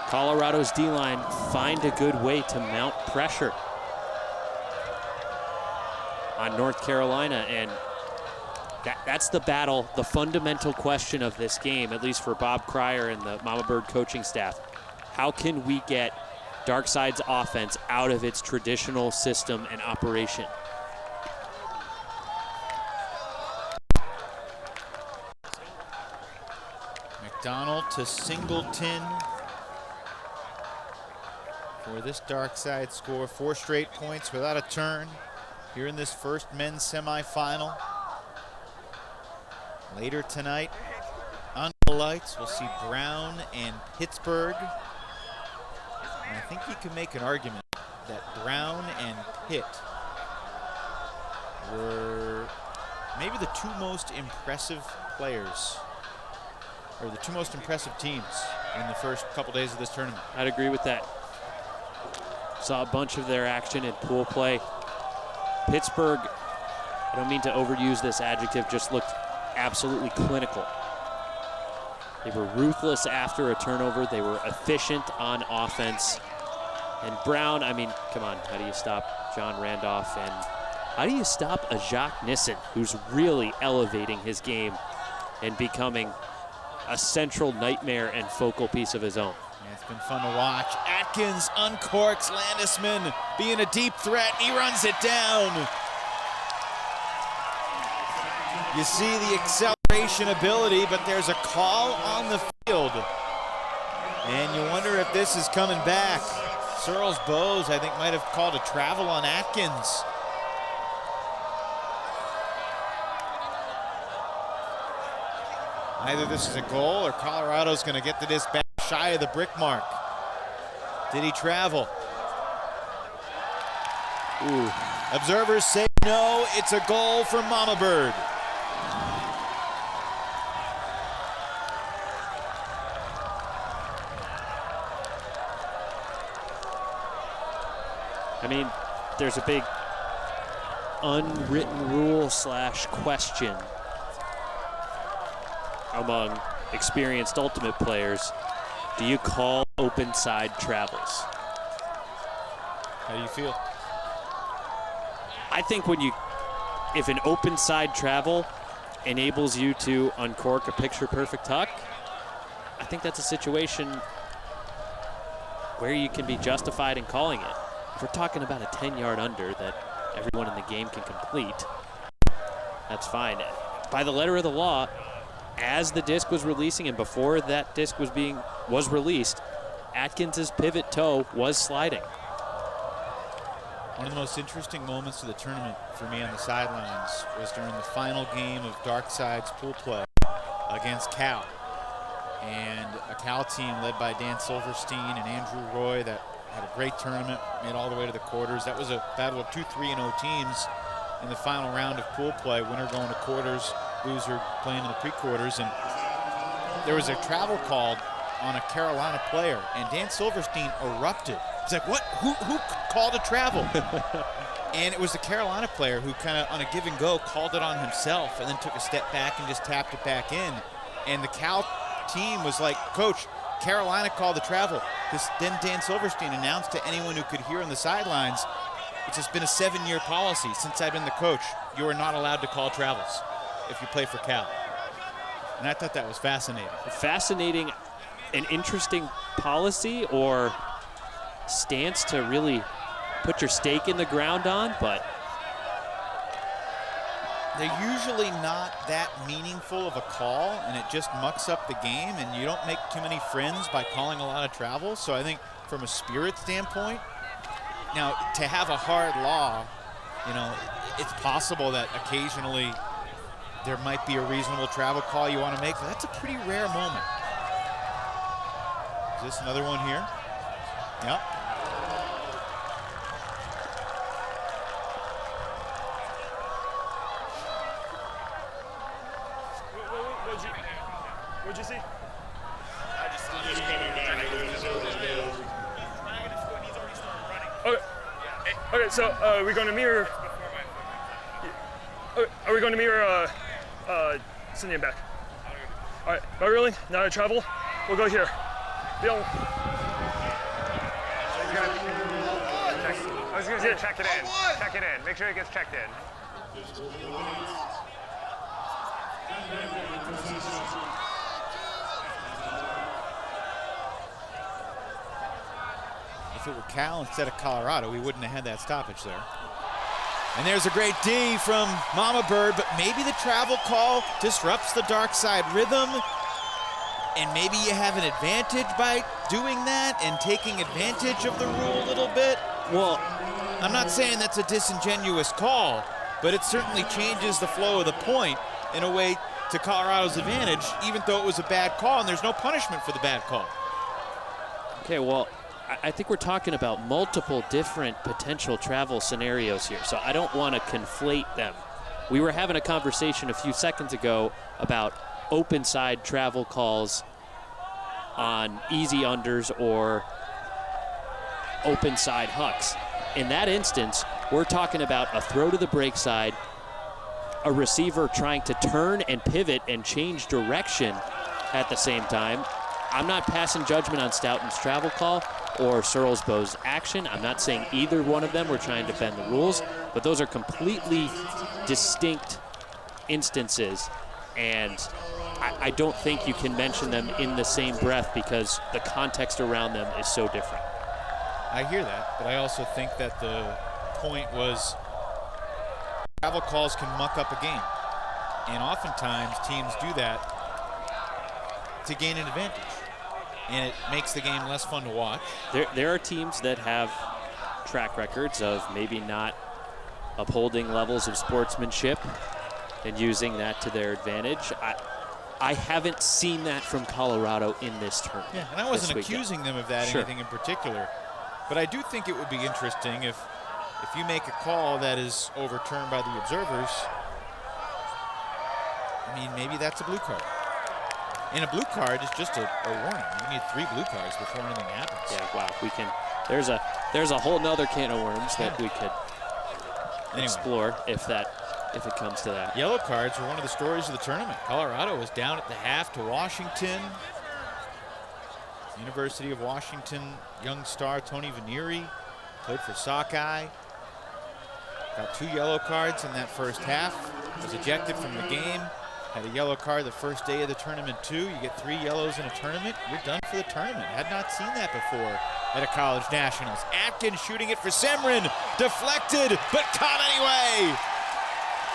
Colorado's D-line find a good way to mount pressure on North Carolina, and that's the battle, the fundamental question of this game, at least for Bob Cryer and the Mama Bird coaching staff. How can we get Darkside's offense out of its traditional system and operation? McDonald to Singleton for this Darkside score. 4 straight points without a turn here in this first men's semifinal. Later tonight, under the lights, we'll see Brown and Pittsburgh. And I think you can make an argument that Brown and Pitt were maybe the 2 most impressive players, or the 2 most impressive teams in the first couple days of this tournament. I'd agree with that. Saw a bunch of their action in pool play. Pittsburgh, I don't mean to overuse this adjective, just looked absolutely clinical. They were ruthless after a turnover. They were efficient on offense. And Brown, I mean, come on, how do you stop John Randolph? And how do you stop a Jacques Nissen who's really elevating his game and becoming a central nightmare and focal piece of his own? Yeah, it's been fun to watch. Atkins uncorks Landisman being a deep threat. He runs it down. You see the acceleration ability, but there's a call on the field. And you wonder if this is coming back. Searles Bowes, I think, might have called a travel on Atkins. Either this is a goal or Colorado's going to get to this back shy of the brick mark. Did he travel? Ooh. Observers say no, it's a goal for Mama Bird. I mean, there's a big unwritten rule / question among experienced ultimate players. Do you call open side travels? How do you feel? I think if an open side travel enables you to uncork a picture perfect tuck, I think that's a situation where you can be justified in calling it. If we're talking about a 10-yard under that everyone in the game can complete, that's fine. By the letter of the law, as the disc was releasing and before that disc was released, Atkins's pivot toe was sliding. One of the most interesting moments of the tournament for me on the sidelines was during the final game of Darkside's pool play against Cal. And a Cal team led by Dan Silverstein and Andrew Roy that had a great tournament, made all the way to the quarters. That was a battle of 2 3-0 teams in the final round of pool play. Winner going to quarters, loser playing in the pre-quarters. And there was a travel called on a Carolina player, and Dan Silverstein erupted. He's like, what? Who called a travel? And it was the Carolina player who kind of, on a give and go, called it on himself and then took a step back and just tapped it back in. And the Cal team was like, Coach, Carolina called the travel. Then Dan Silverstein announced to anyone who could hear on the sidelines, it's just been a 7-year policy since I've been the coach. You are not allowed to call travels if you play for Cal. And I thought that was fascinating. Fascinating, an interesting policy or stance to really put your stake in the ground on, but they're usually not that meaningful of a call, and it just mucks up the game, and you don't make too many friends by calling a lot of travel. So I think from a spirit standpoint, now to have a hard law, you know, it's possible that occasionally there might be a reasonable travel call you want to make, but that's a pretty rare moment. Is this another one here? Yep. What'd you see? Okay. Okay, so are we going to mirror? Are we going to mirror Cindy and back? All right, by rolling, now to travel. We'll go here. Bill. I was gonna say check it in. Check it in. Make sure it gets checked in. If it were Cal instead of Colorado, we wouldn't have had that stoppage there. And there's a great D from Mama Bird, but maybe the travel call disrupts the dark side rhythm, and maybe you have an advantage by doing that and taking advantage of the rule a little bit. Well, I'm not saying that's a disingenuous call, but it certainly changes the flow of the point in a way to Colorado's advantage, even though it was a bad call, and there's no punishment for the bad call. okay, well, I think we're talking about multiple different potential travel scenarios here, so I don't want to conflate them. We were having a conversation a few seconds ago about open side travel calls on easy unders or open side hucks. In that instance, we're talking about a throw to the break side, a receiver trying to turn and pivot and change direction at the same time. I'm not passing judgment on Stoughton's travel call or Searlsbow's action. I'm not saying either one of them were trying to bend the rules, but those are completely distinct instances, and I don't think you can mention them in the same breath because the context around them is so different. I hear that, but I also think that the point was travel calls can muck up a game, and oftentimes teams do that to gain an advantage, and it makes the game less fun to watch. There are teams that have track records of maybe not upholding levels of sportsmanship and using that to their advantage. I haven't seen that from Colorado in this tournament. Yeah, and I wasn't accusing them of that, anything in particular. But I do think it would be interesting if you make a call that is overturned by the observers. I mean, maybe that's a blue card. And a blue card is just a warning. You need 3 blue cards before anything happens. Yeah, wow. We can. There's a whole nother can of worms that we could explore if it comes to that. Yellow cards were one of the stories of the tournament. Colorado was down at the half to Washington. University of Washington young star Tony Vanieri played for Sockeye. Got 2 yellow cards in that first half. Was ejected from the game. Had a yellow card the first day of the tournament too. You get 3 yellows in a tournament, you're done for the tournament. Had not seen that before at a college nationals. Atkins shooting it for Semrin. Deflected, but caught anyway.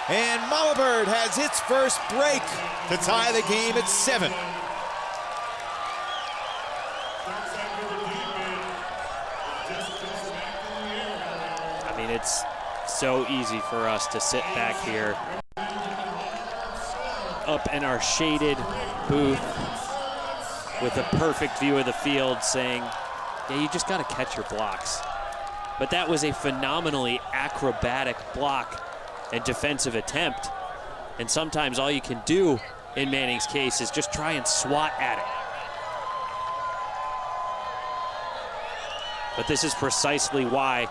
And Mama Bird has its first break to tie the game at 7. I mean, it's so easy for us to sit back here up in our shaded booth with a perfect view of the field saying, yeah, you just got to catch your blocks. But that was a phenomenally acrobatic block and defensive attempt. And sometimes all you can do in Manning's case is just try and swat at it. But this is precisely why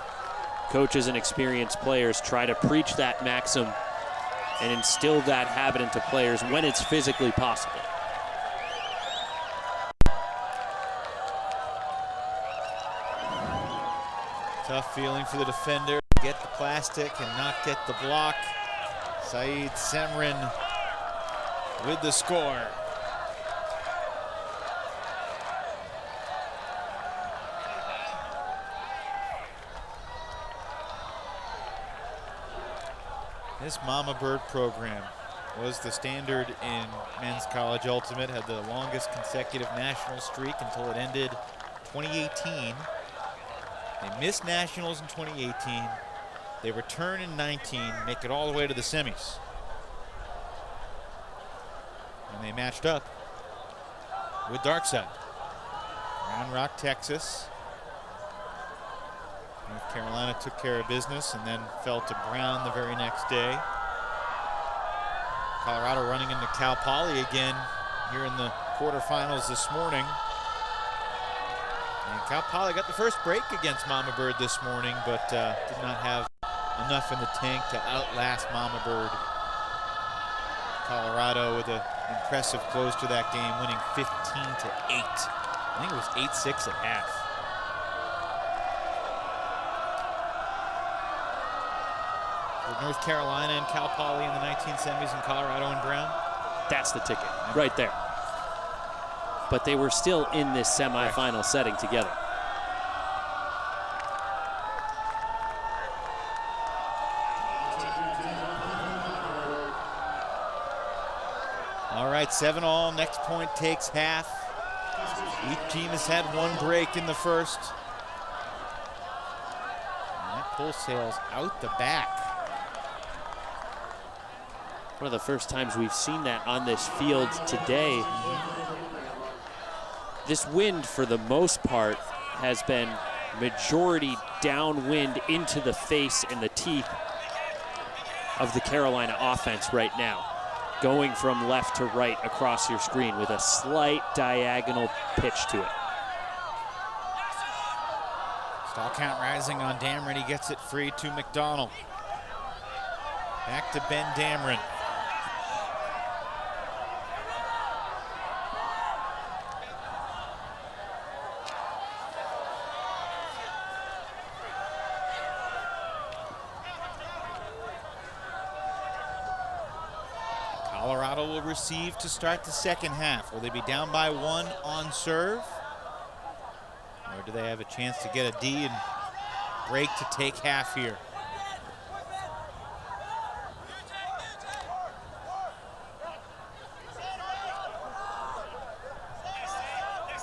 coaches and experienced players try to preach that maxim and instill that habit into players when it's physically possible. Tough feeling for the defender. Get the plastic and not get the block. Saeed Semrin with the score. This Mama Bird program was the standard in men's college ultimate, had the longest consecutive national streak until it ended 2018. They missed nationals in 2018. They return in 19, make it all the way to the semis. And they matched up with Darkside. Round Rock, Texas. North Carolina took care of business and then fell to Brown the very next day. Colorado running into Cal Poly again here in the quarterfinals this morning. And Cal Poly got the first break against Mama Bird this morning, but did not have enough in the tank to outlast Mama Bird. Colorado with an impressive close to that game, winning 15-8. I think it was 8-6 at half. With North Carolina and Cal Poly in the 19 semis and Colorado and Brown. That's the ticket right there. But they were still in this semifinal setting together. All right, 7-all, next point takes half. Each team has had one break in the first. And that pull sails out the back. One of the first times we've seen that on this field today. This wind, for the most part, has been majority downwind into the face and the teeth of the Carolina offense right now, going from left to right across your screen with a slight diagonal pitch to it. Stall count rising on Dameron. He gets it free to McDonald. Back to Ben Dameron. Colorado will receive to start the second half. Will they be down by one on serve? Or do they have a chance to get a D and break to take half here?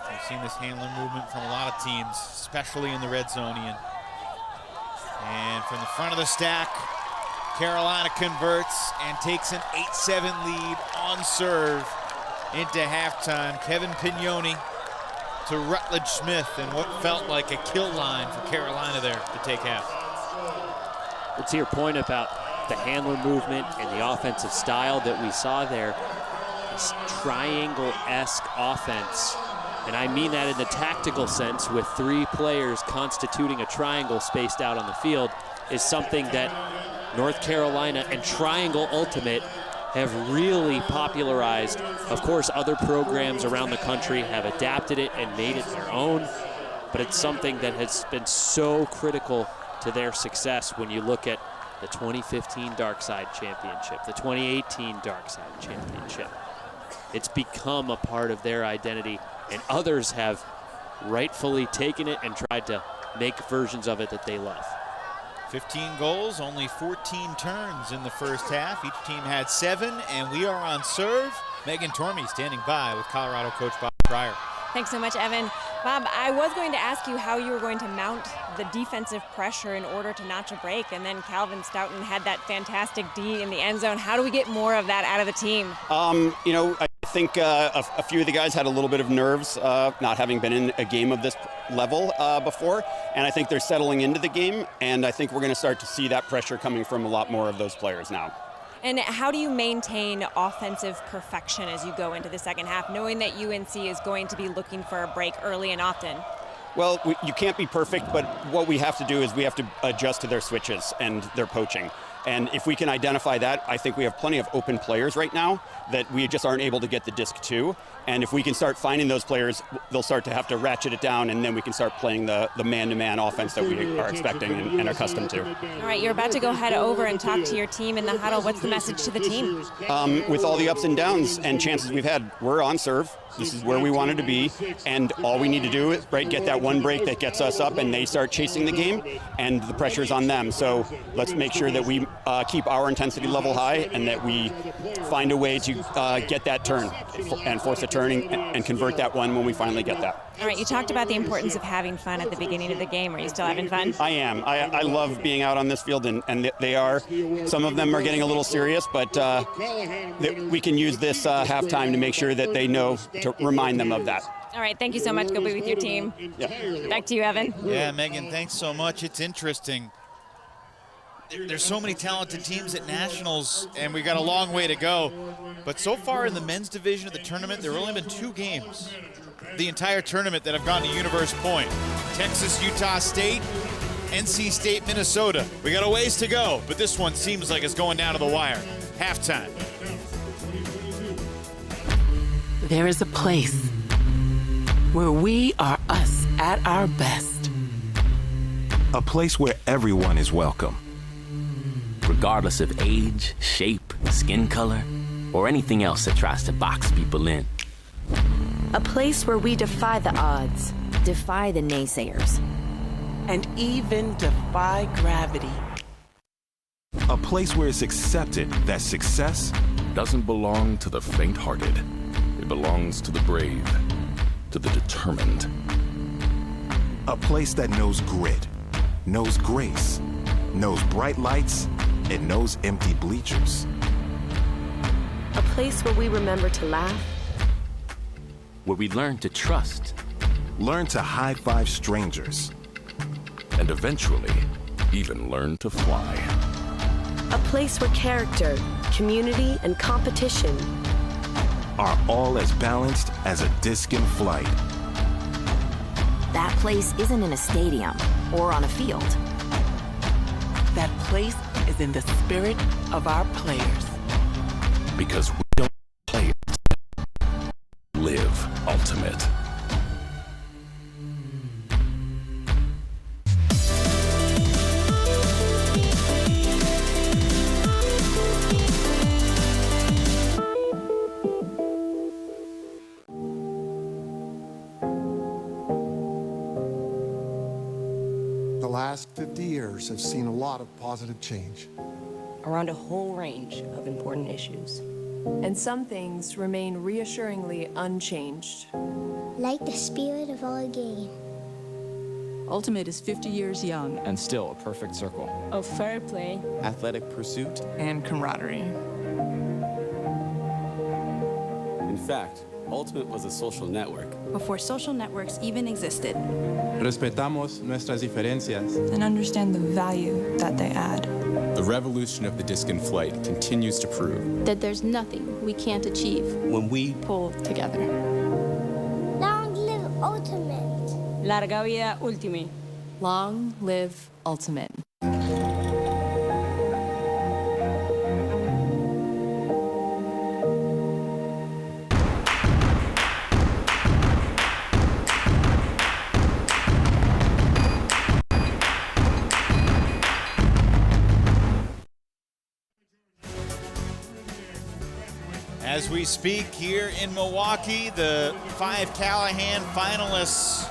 We've seen this handler movement from a lot of teams, especially in the red zone, Ian. And from the front of the stack, Carolina converts and takes an 8-7 lead on serve into halftime. Kevin Pignoni to Rutledge Smith, and what felt like a kill line for Carolina there to take half. Well, to your point about the handler movement and the offensive style that we saw there, this triangle-esque offense, and I mean that in the tactical sense, with three players constituting a triangle spaced out on the field, is something that North Carolina and Triangle Ultimate have really popularized. Of course, other programs around the country have adapted it and made it their own, but it's something that has been so critical to their success when you look at the 2015 Darkside Championship, the 2018 Darkside Championship. It's become a part of their identity, and others have rightfully taken it and tried to make versions of it that they love. 15 goals, only 14 turns in the first half. Each team had 7, and we are on serve. Megan Tormey standing by with Colorado coach Bob Pryor. Thanks so much, Evan. Bob, I was going to ask you how you were going to mount the defensive pressure in order to notch a break, and then Calvin Stoughton had that fantastic D in the end zone. How do we get more of that out of the team? You know, I think a few of the guys had a little bit of nerves, not having been in a game of this level before, and I think they're settling into the game, and I think we're going to start to see that pressure coming from a lot more of those players now. And how do you maintain offensive perfection as you go into the second half, knowing that UNC is going to be looking for a break early and often? Well, you can't be perfect, but what we have to do is we have to adjust to their switches and their poaching. And if we can identify that, I think we have plenty of open players right now that we just aren't able to get the disc to. And if we can start finding those players, they'll start to have to ratchet it down, and then we can start playing the man-to-man offense that we are expecting and accustomed to. All right, you're about to go head over and talk to your team in the huddle. What's the message to the team? With all the ups and downs and chances we've had, we're on serve. This is where we wanted to be, and all we need to do is get that one break that gets us up, and they start chasing the game, and the pressure's on them. So let's make sure that we keep our intensity level high, and that we find a way to get that turn and force a turning and convert that one when we finally get that. All right, you talked about the importance of having fun at the beginning of the game. Are you still having fun? I am. I love being out on this field, and they are. Some of them are getting a little serious, but we can use this halftime to make sure that they know to remind them of that. All right, thank you so much. Go be with your team. Yeah. Back to you, Evan. Yeah, Megan, thanks so much. It's interesting. There's so many talented teams at Nationals, and we've got a long way to go. But so far in the men's division of the tournament, there have only been 2 games the entire tournament that have gone to Universe Point. Texas, Utah State, NC State, Minnesota. We got a ways to go, but this one seems like it's going down to the wire. Halftime. There is a place where we are us at our best. A place where everyone is welcome. Regardless of age, shape, skin color, or anything else that tries to box people in. A place where we defy the odds, defy the naysayers, and even defy gravity. A place where it's accepted that success doesn't belong to the faint-hearted. It belongs to the brave, to the determined. A place that knows grit, knows grace, knows bright lights, and knows empty bleachers. A place where we remember to laugh. Where we learn to trust. Learn to high-five strangers. And eventually, even learn to fly. A place where character, community, and competition are all as balanced as a disc in flight. That place isn't in a stadium or on a field. That place is in the spirit of our players. Because we don't play it. Live ultimate. The last 50 years have seen a lot of positive change around a whole range of important issues. And some things remain reassuringly unchanged. Like the spirit of our game. Ultimate is 50 years young and still a perfect circle of fair play, athletic pursuit, and camaraderie. In fact, Ultimate was a social network before social networks even existed. Respetamos nuestras diferencias and understand the value that they add. The revolution of the disc in flight continues to prove that there's nothing we can't achieve when we pull together. Long live Ultimate. Larga vida Ultimate. Long live Ultimate. As we speak here in Milwaukee, the 5 Callahan finalists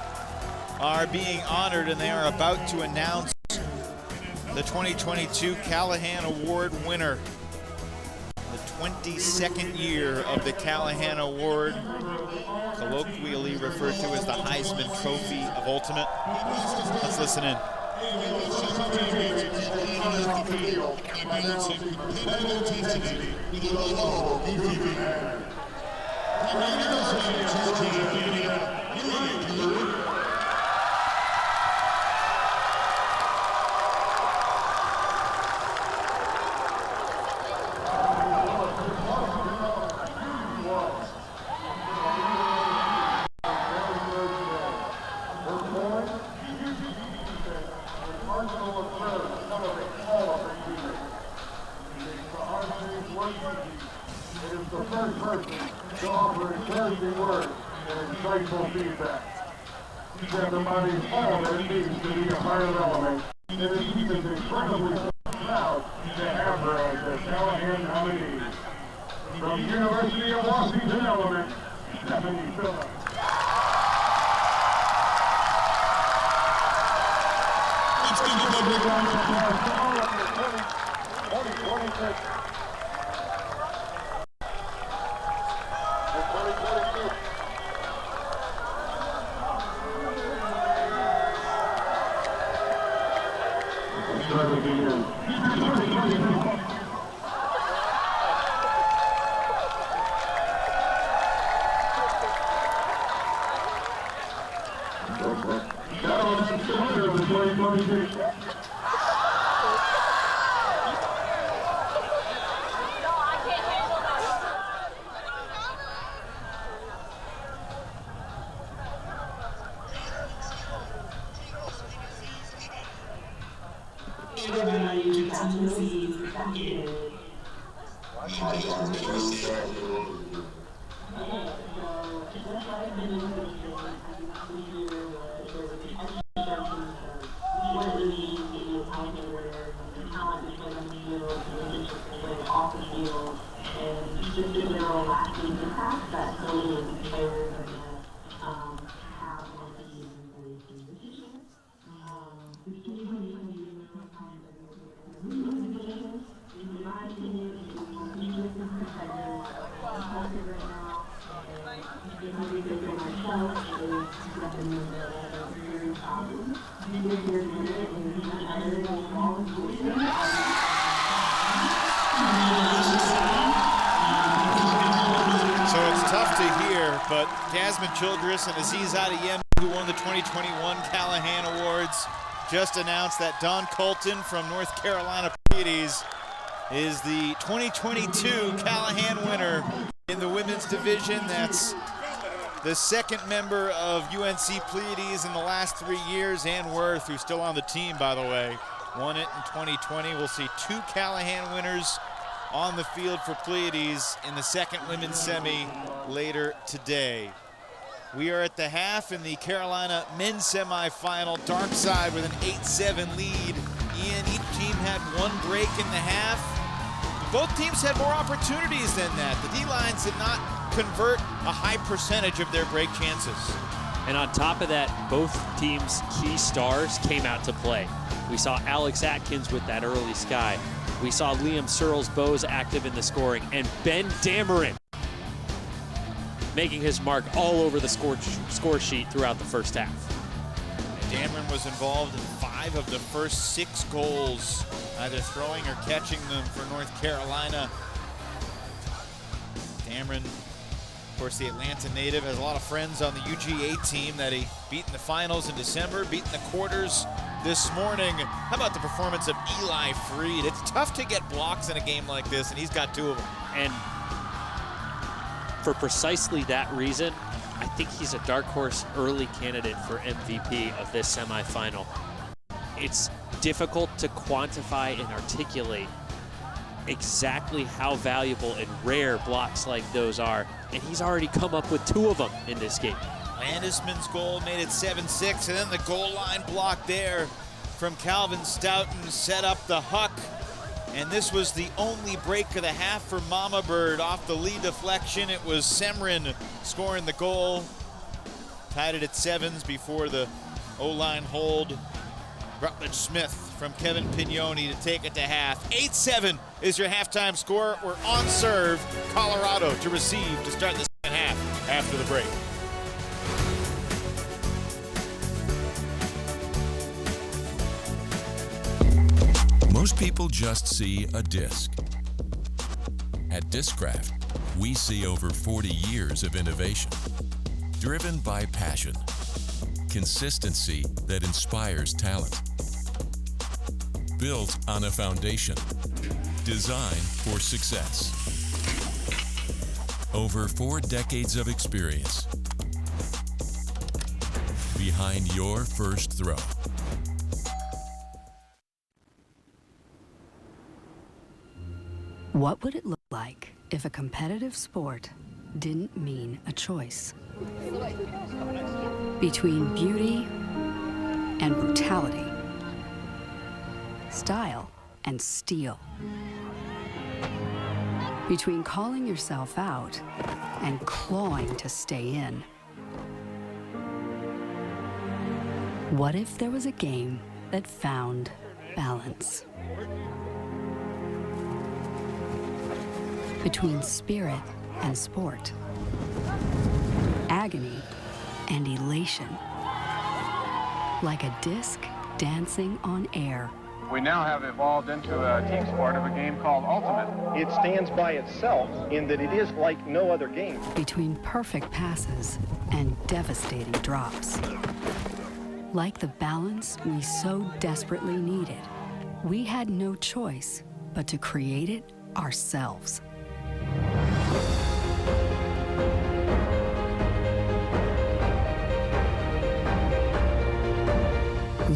are being honored, and they are about to announce the 2022 Callahan Award winner. The 22nd year of the Callahan Award, colloquially referred to as the Heisman Trophy of Ultimate. Let's listen in. To offer encouraging words and insightful feedback. Each everybody's all that it needs to be a part of Element. And he is incredibly proud to have her as the Callahan nominee. From University of Washington Element, Stephanie Phillips. Let's give a big round of applause to all of the So it's tough to hear, but Jasmine Childress and Aziz Adeyemi, who won the 2021 Callahan Awards, just announced that Don Colton from North Carolina Pleiades is the 2022 Callahan winner in the women's division. That's the second member of UNC Pleiades in the last 3 years. Ann Worth, who's still on the team, by the way, won it in 2020. We'll see 2 Callahan winners on the field for Pleiades in the second women's semi later today. We are at the half in the Carolina men's semifinal. Dark side with an 8-7 lead. Ian, each team had 1 break in the half. Both teams had more opportunities than that. The D-lines did not convert a high percentage of their break chances. And on top of that, both teams' key stars came out to play. We saw Alex Atkins with that early sky. We saw Liam Searles-Bowes active in the scoring, and Ben Dameron making his mark all over the score sheet throughout the first half. Dameron was involved in 5 of the first 6 goals, either throwing or catching them for North Carolina. Dameron, of course, the Atlanta native, has a lot of friends on the UGA team that he beat in the finals in December, beat in the quarters this morning. How about the performance of Eli Freed? It's tough to get blocks in a game like this, and he's got 2 of them. And for precisely that reason, I think he's a dark horse early candidate for MVP of this semifinal. It's difficult to quantify and articulate exactly how valuable and rare blocks like those are, and he's already come up with 2 of them in this game. Landisman's goal made it 7-6, and then the goal line block there from Calvin Stoughton set up the huck. And this was the only break of the half for Mama Bird. Off the lead deflection, it was Semrin scoring the goal. Tied it at 7s before the O-line hold. Rutledge Smith from Kevin Pignoni to take it to half. 8-7 is your halftime score. We're on serve. Colorado to receive to start the second half after the break. Most people just see a disc. At Discraft, we see over 40 years of innovation, driven by passion, consistency that inspires talent, built on a foundation, designed for success. Over 4 decades of experience behind your first throw. What would it look like if a competitive sport didn't mean a choice? Between beauty and brutality, style and steel. Between calling yourself out and clawing to stay in. What if there was a game that found balance? between spirit and sport, agony and elation, like a disc dancing on air. We now have evolved into a team sport of a game called Ultimate. It stands by itself in that it is like no other game. Between perfect passes and devastating drops. Like the balance we so desperately needed, we had no choice but to create it ourselves.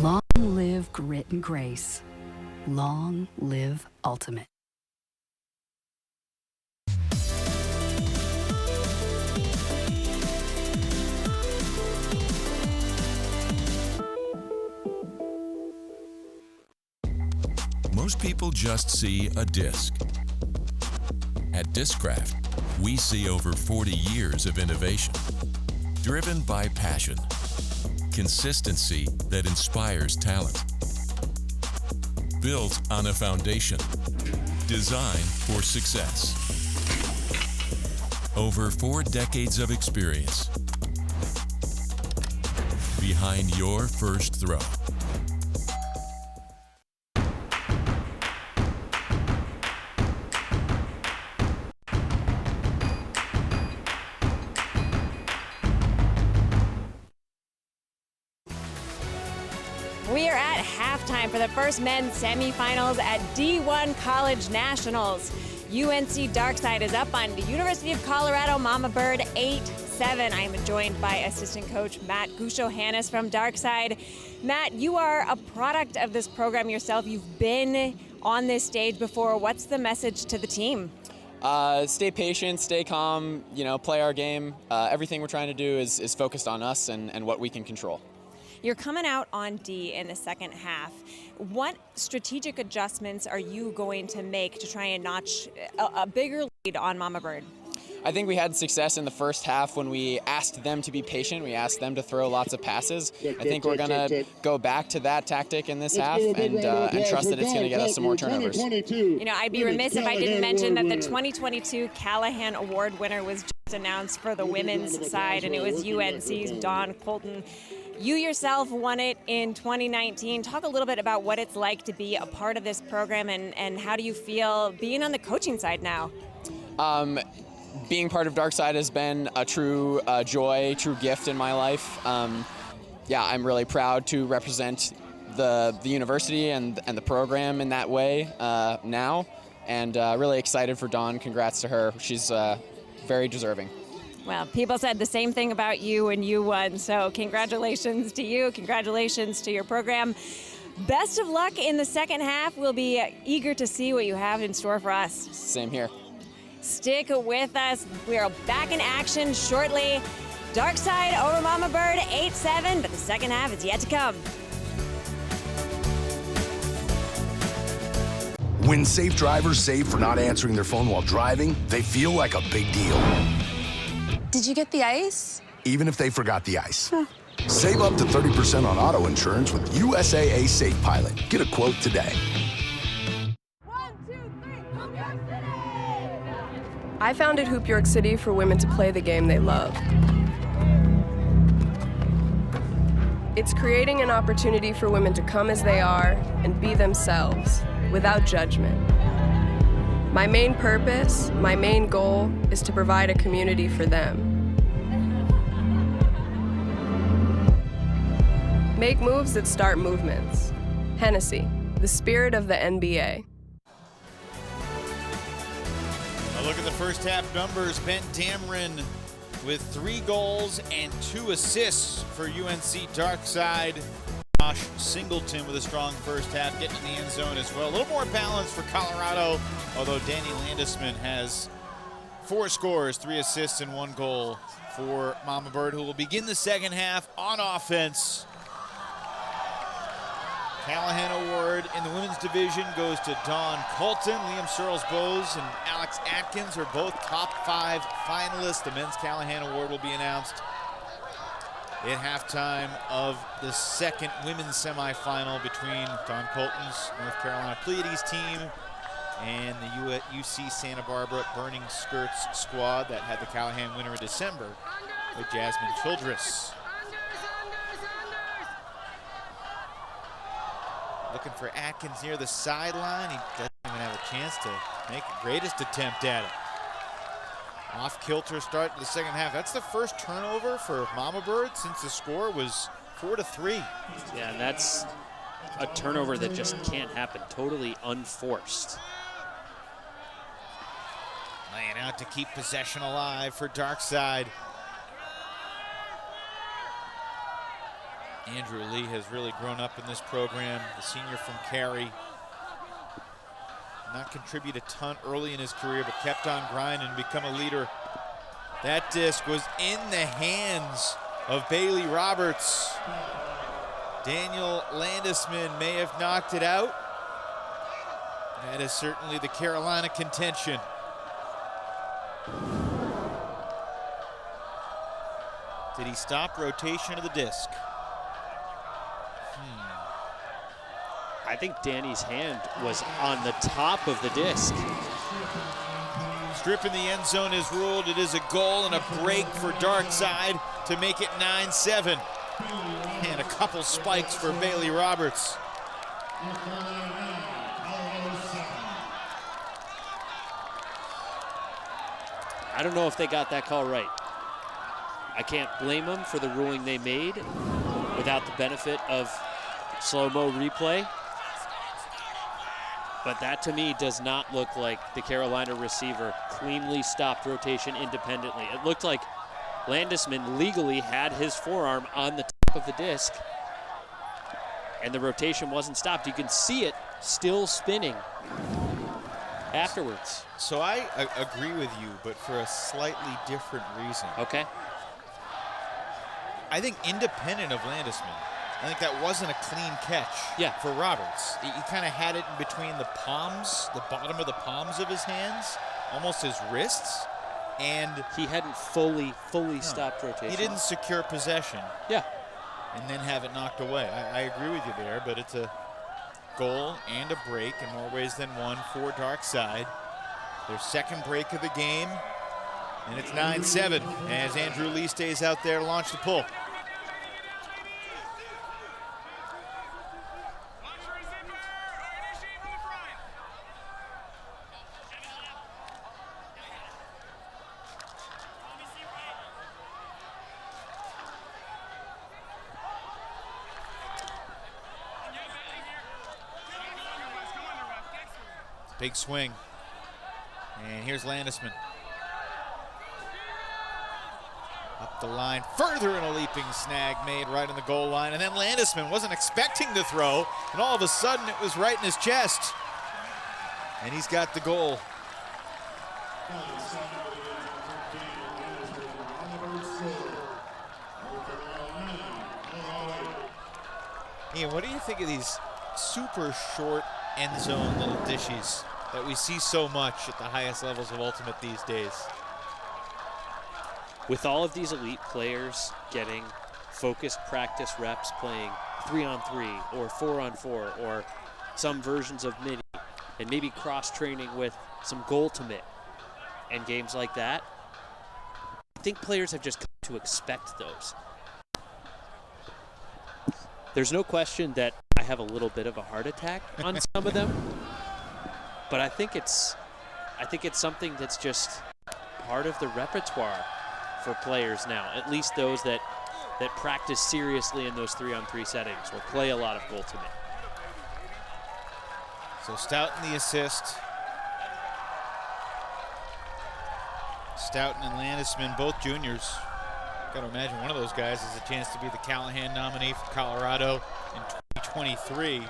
Long live grit and grace. Long live Ultimate. Most people just see a disc. At Discraft, we see over 40 years of innovation, driven by passion, consistency that inspires talent, built on a foundation designed for success. Over 4 decades of experience behind your first throw. We are at halftime for the first men's semifinals at D1 College Nationals. UNC Darkside is up on the University of Colorado Mama Bird 8-7. I am joined by assistant coach Matt Gusho-Hannes from Darkside. Matt, you are a product of this program yourself. You've been on this stage before. What's the message to the team? Stay patient, stay calm, play our game. Everything we're trying to do is focused on us and what we can control. You're coming out on D in the second half. What strategic adjustments are you going to make to try and notch a bigger lead on Mama Bird? I think we had success in the first half when we asked them to be patient. We asked them to throw lots of passes. I think we're going to go back to that tactic in this half and trust that it's going to get us some more turnovers. I'd be remiss if I didn't mention that the 2022 Callahan Award winner was just announced for the women's side, and it was UNC's Dawn Colton. You yourself won it in 2019. Talk a little bit about what it's like to be a part of this program and how do you feel being on the coaching side now? Being part of Darkside has been a true joy, true gift in my life. I'm really proud to represent the university and the program in that way now, and really excited for Dawn. Congrats to her. She's very deserving. Well, people said the same thing about you when you won, so congratulations to you. Congratulations to your program. Best of luck in the second half. We'll be eager to see what you have in store for us. Same here. Stick with us. We are back in action shortly. Darkside over Mama Bird 8-7, but the second half is yet to come. When safe drivers save for not answering their phone while driving, they feel like a big deal. Did you get the ice? Even if they forgot the ice. Save up to 30% on auto insurance with USAA Safe Pilot. Get a quote today. I founded Hoop York City for women to play the game they love. It's creating an opportunity for women to come as they are and be themselves without judgment. My main purpose, my main goal, is to provide a community for them. Make moves that start movements. Hennessy, the spirit of the NBA. A look at the first half numbers. Ben Dameron with 3 goals and 2 assists for UNC Darkside. Josh Singleton with a strong first half, getting in the end zone as well. A little more balance for Colorado, although Danny Landesman has 4 scores, 3 assists, and 1 goal for Mama Bird, who will begin the second half on offense. Callahan Award in the women's division goes to Dawn Colton. Liam Searles-Bowes and Alex Atkins are both top 5 finalists. The men's Callahan Award will be announced at halftime of the second women's semifinal between Dawn Colton's North Carolina Pleiades team and the UC Santa Barbara Burning Skirts squad that had the Callahan winner in December with Jasmine Childress. Looking for Atkins near the sideline. He doesn't even have a chance to make a greatest attempt at it. Off-kilter start to the second half. That's the first turnover for Mama Bird since the score was 4-3. Yeah, and that's a turnover that just can't happen, totally unforced. Laying out to keep possession alive for Darkside. Andrew Lee has really grown up in this program, the senior from Cary. Not contribute a ton early in his career, but kept on grinding and become a leader. That disc was in the hands of Bailey Roberts. Daniel Landesman may have knocked it out. That is certainly the Carolina contention. Did he stop rotation of the disc? I think Danny's hand was on the top of the disc. Strip in the end zone is ruled. It is a goal and a break for Darkside to make it 9-7. And a couple spikes for Bailey Roberts. I don't know if they got that call right. I can't blame them for the ruling they made without the benefit of slow-mo replay. But that, to me, does not look like the Carolina receiver cleanly stopped rotation independently. It looked like Landesman legally had his forearm on the top of the disc, and the rotation wasn't stopped. You can see it still spinning afterwards. So I agree with you, but for a slightly different reason. Okay. I think independent of Landesman, I think that wasn't a clean catch for Roberts. He kind of had it in between the palms, the bottom of the palms of his hands, almost his wrists, and he hadn't fully stopped rotation. He didn't secure possession. Yeah. And then have it knocked away. I agree with you there, but it's a goal and a break in more ways than one for Darkside. Their second break of the game, and it's 9-7 as Andrew Lee stays out there to launch the pull. Big swing. And here's Landesman. Up the line, further, and a leaping snag made right on the goal line. And then Landesman wasn't expecting the throw, and all of a sudden it was right in his chest. And he's got the goal. Ian, what do you think of these super short end zone little dishes that we see so much at the highest levels of Ultimate these days? With all of these elite players getting focused practice reps playing 3-on-3 or 4-on-4 or some versions of mini, and maybe cross-training with some Goaltimate and games like that, I think players have just come to expect those. There's no question that I have a little bit of a heart attack on some of them, but I think it's something that's just part of the repertoire for players now, at least those that practice seriously in those 3-on-3 settings or play a lot of Goaltimate. So Stoughton the assist. Stoughton and Landesman, both juniors. Got to imagine one of those guys has a chance to be the Callahan nominee for Colorado in 2023.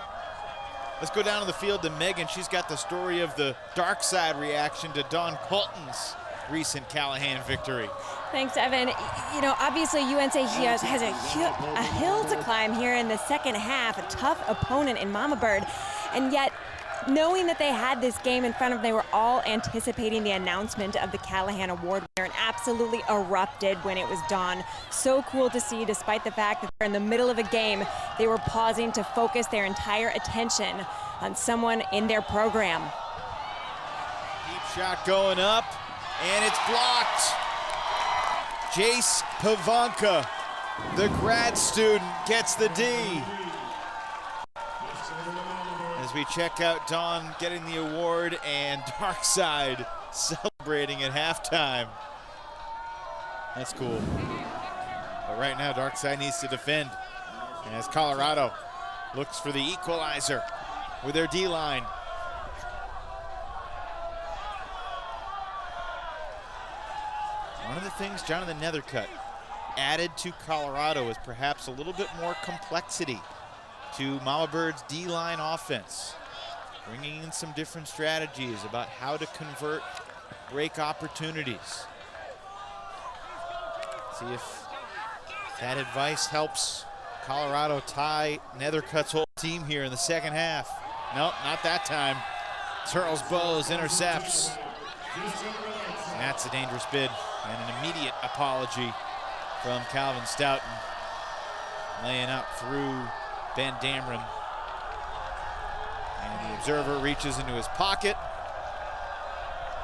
Let's go down to the field to Megan. She's got the story of the Darkside reaction to Dawn Colton's recent Callahan victory. Thanks, Evan. You know, obviously UNC has a hill to climb here in the second half, a tough opponent in Mama Bird, and yet knowing that they had this game in front of them, they were all anticipating the announcement of the Callahan Award winner and absolutely erupted when it was done. So cool to see, despite the fact that they're in the middle of a game, they were pausing to focus their entire attention on someone in their program. Shot going up, and it's blocked. Jace Pavanka, the grad student, gets the D. As we check out Dawn getting the award and Darkside celebrating at halftime. That's cool. But right now, Darkside needs to defend as Colorado looks for the equalizer with their D-line. One of the things Jonathan Nethercutt added to Colorado is perhaps a little bit more complexity to Mama Bird's D-line offense, bringing in some different strategies about how to convert break opportunities. See if that advice helps Colorado tie Nethercutt's whole team here in the second half. Nope, not that time. Charles Bowes intercepts. That's a dangerous bid and an immediate apology from Calvin Stoughton. Laying up through Ben Dameron. And the observer reaches into his pocket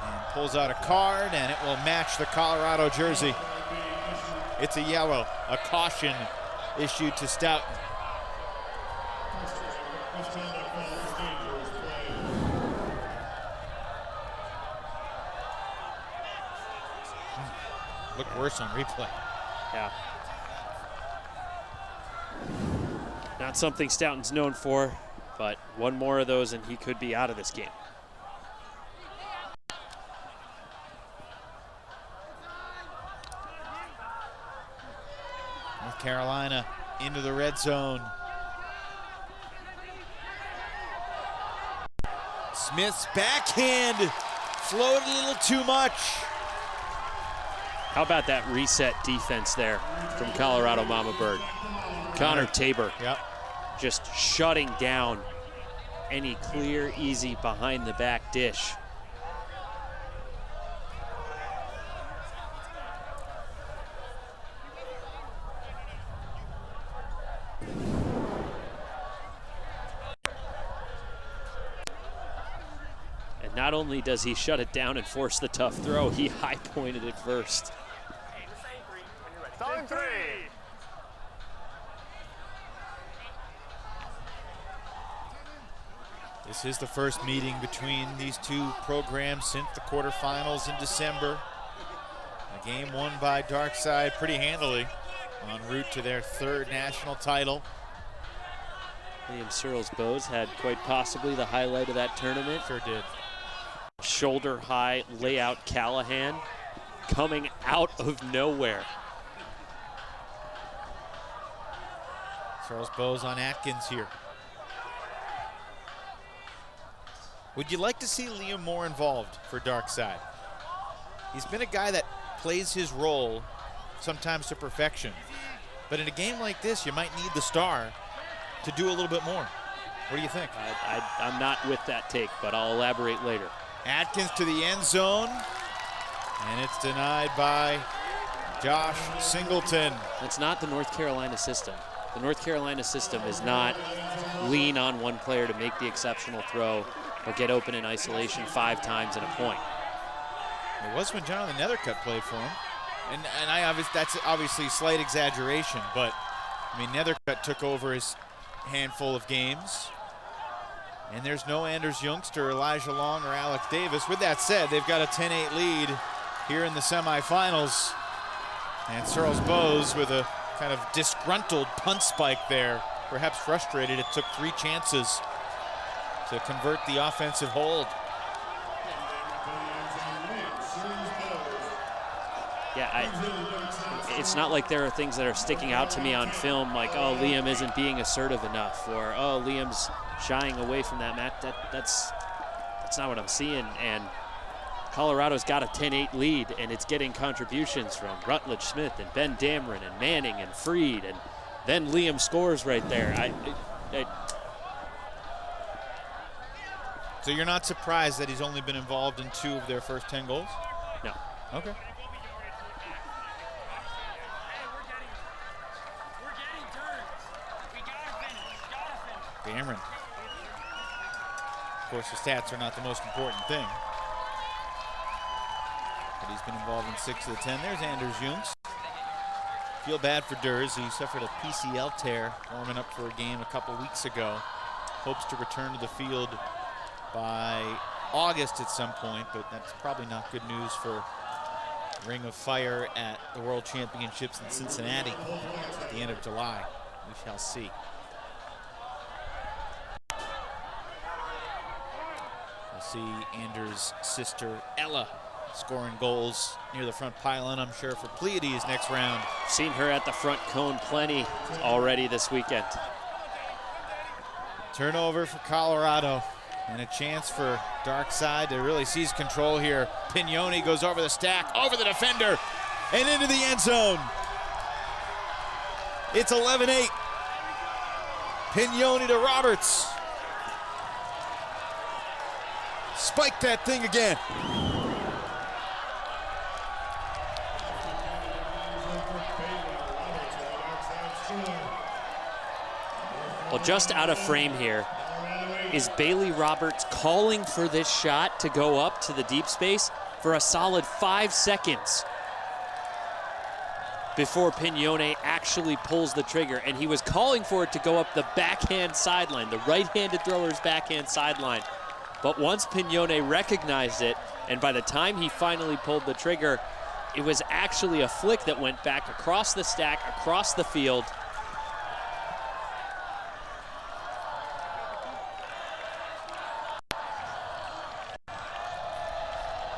and pulls out a card, and it will match the Colorado jersey. It's a yellow, a caution issued to Stoughton. Look worse on replay. Yeah. Not something Stoughton's known for, but one more of those and he could be out of this game. North Carolina into the red zone. Smith's backhand floated a little too much. How about that reset defense there from Colorado Mama Bird? Connor Tabor just shutting down any clear, easy behind the back dish. And not only does he shut it down and force the tough throw, he high pointed it first. Down 3. This is the first meeting between these two programs since the quarterfinals in December. A game won by Darkside pretty handily, en route to their third national title. Liam Searles Bowes had quite possibly the highlight of that tournament. Sure did. Shoulder high layout Callahan coming out of nowhere. Searles Bowes on Atkins here. Would you like to see Liam more involved for Darkside? He's been a guy that plays his role sometimes to perfection. But in a game like this, you might need the star to do a little bit more. What do you think? I'm not with that take, but I'll elaborate later. Atkins to the end zone, and it's denied by Josh Singleton. That's not the North Carolina system. The North Carolina system is not lean on one player to make the exceptional throw or get open in isolation 5 times and a point. It was when Jonathan Nethercutt played for him. And that's obviously slight exaggeration, but I mean, Nethercutt took over his handful of games. And there's no Anders Youngster, Elijah Long, or Alex Davis. With that said, they've got a 10-8 lead here in the semifinals. And Searles Bowes with a kind of disgruntled punt spike there, perhaps frustrated. It took 3 chances to convert the offensive hold. Yeah, it's not like there are things that are sticking out to me on film like, oh, Liam isn't being assertive enough, or oh, Liam's shying away from that match. That's not what I'm seeing. And Colorado's got a 10-8 lead, and it's getting contributions from Rutledge Smith and Ben Dameron and Manning and Freed, and then Liam scores right there. So you're not surprised that he's only been involved in 2 of their first 10 goals? No. Okay. Dameron. Of course, the stats are not the most important thing. but he's been involved in 6 of the 10. There's Anders Jungs. Feel bad for Durs. He suffered a PCL tear warming up for a game a couple weeks ago. Hopes to return to the field by August at some point, but that's probably not good news for Ring of Fire at the World Championships in Cincinnati at the end of July. We shall see. We'll see Anders' sister Ella scoring goals near the front pylon, I'm sure, for Pleiades next round. Seen her at the front cone plenty already this weekend. Turnover for Colorado, and a chance for Darkside to really seize control here. Pignoni goes over the stack, over the defender, and into the end zone. It's 11-8. Pignoni to Roberts. Spike that thing again. Well, just out of frame here is Bailey Roberts calling for this shot to go up to the deep space for a solid 5 seconds before Pignoni actually pulls the trigger, and he was calling for it to go up the backhand sideline, the right-handed thrower's backhand sideline. But once Pignoni recognized it, and by the time he finally pulled the trigger, it was actually a flick that went back across the stack, across the field.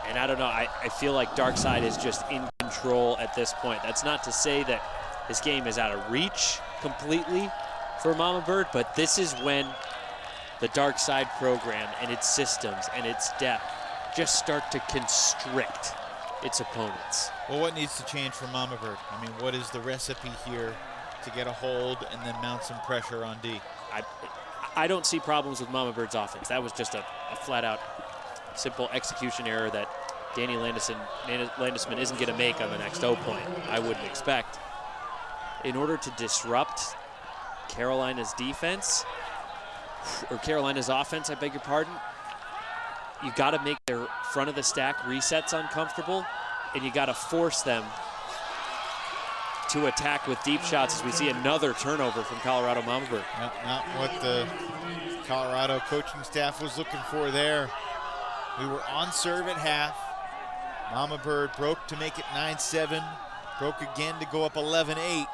And I don't know, I feel like Darkside is just in control at this point. That's not to say that this game is out of reach completely for Mama Bird, but this is when the Darkside program and its systems and its depth just start to constrict its opponents. Well, what needs to change for Mama Bird? I mean, what is the recipe here to get a hold and then mount some pressure on D? I don't see problems with Mama Bird's offense. That was just a flat-out simple execution error that Danny Landesman isn't going to make on the next O point, I wouldn't expect. In order to disrupt Carolina's defense, or Carolina's offense, I beg your pardon, you got to make their front of the stack resets uncomfortable, and you got to force them to attack with deep shots as we see another turnover from Colorado Mama Bird. Not what the Colorado coaching staff was looking for there. We were on serve at half. Mama Bird broke to make it 9-7, broke again to go up 11-8,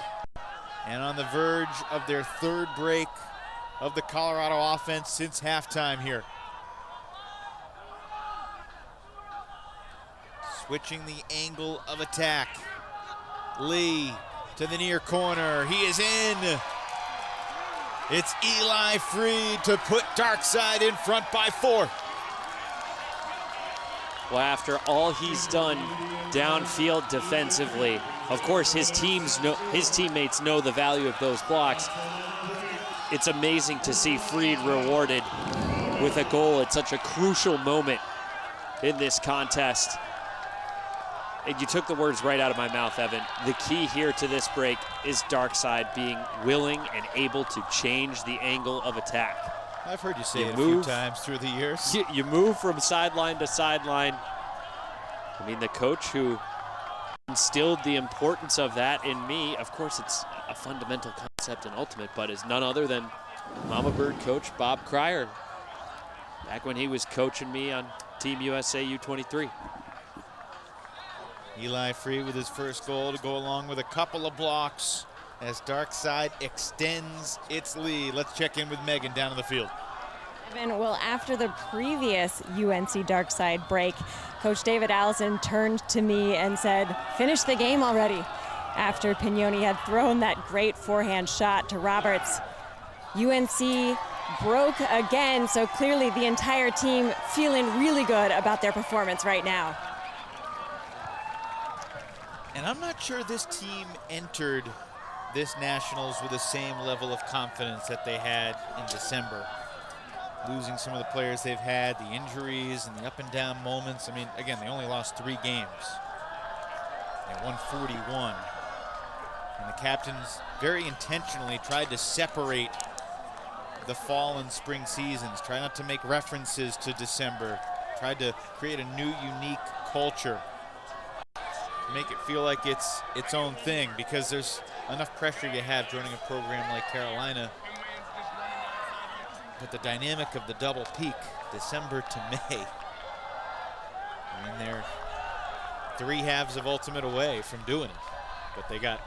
and on the verge of their third break of the Colorado offense since halftime here. Switching the angle of attack. Lee to the near corner. He is in. It's Eli Freed to put Darkside in front by 4. Well, after all he's done downfield defensively, of course his teammates know the value of those blocks. It's amazing to see Freed rewarded with a goal at such a crucial moment in this contest. And you took the words right out of my mouth, Evan. The key here to this break is Darkside being willing and able to change the angle of attack. I've heard you say it a few times through the years. You move from sideline to sideline. I mean, the coach who instilled the importance of that in me, of course it's a fundamental concept in Ultimate, but is none other than Mama Bird coach Bob Cryer, back when he was coaching me on Team USA U23. Eli Freed with his first goal to go along with a couple of blocks as Darkside extends its lead. Let's check in with Megan down in the field. Evan, well, after the previous UNC Darkside break, Coach David Allison turned to me and said, finish the game already. After Pignoni had thrown that great forehand shot to Roberts. UNC broke again, so clearly the entire team feeling really good about their performance right now. And I'm not sure this team entered this Nationals with the same level of confidence that they had in December. Losing some of the players they've had, the injuries and the up and down moments. I mean, again, they only lost 3 games. They won 41. And the captains very intentionally tried to separate the fall and spring seasons, try not to make references to December, tried to create a new, unique culture. make it feel like it's its own thing, because there's enough pressure you have joining a program like Carolina. But the dynamic of the double peak, December to May, I mean, they're 3 halves of Ultimate away from doing it. But they got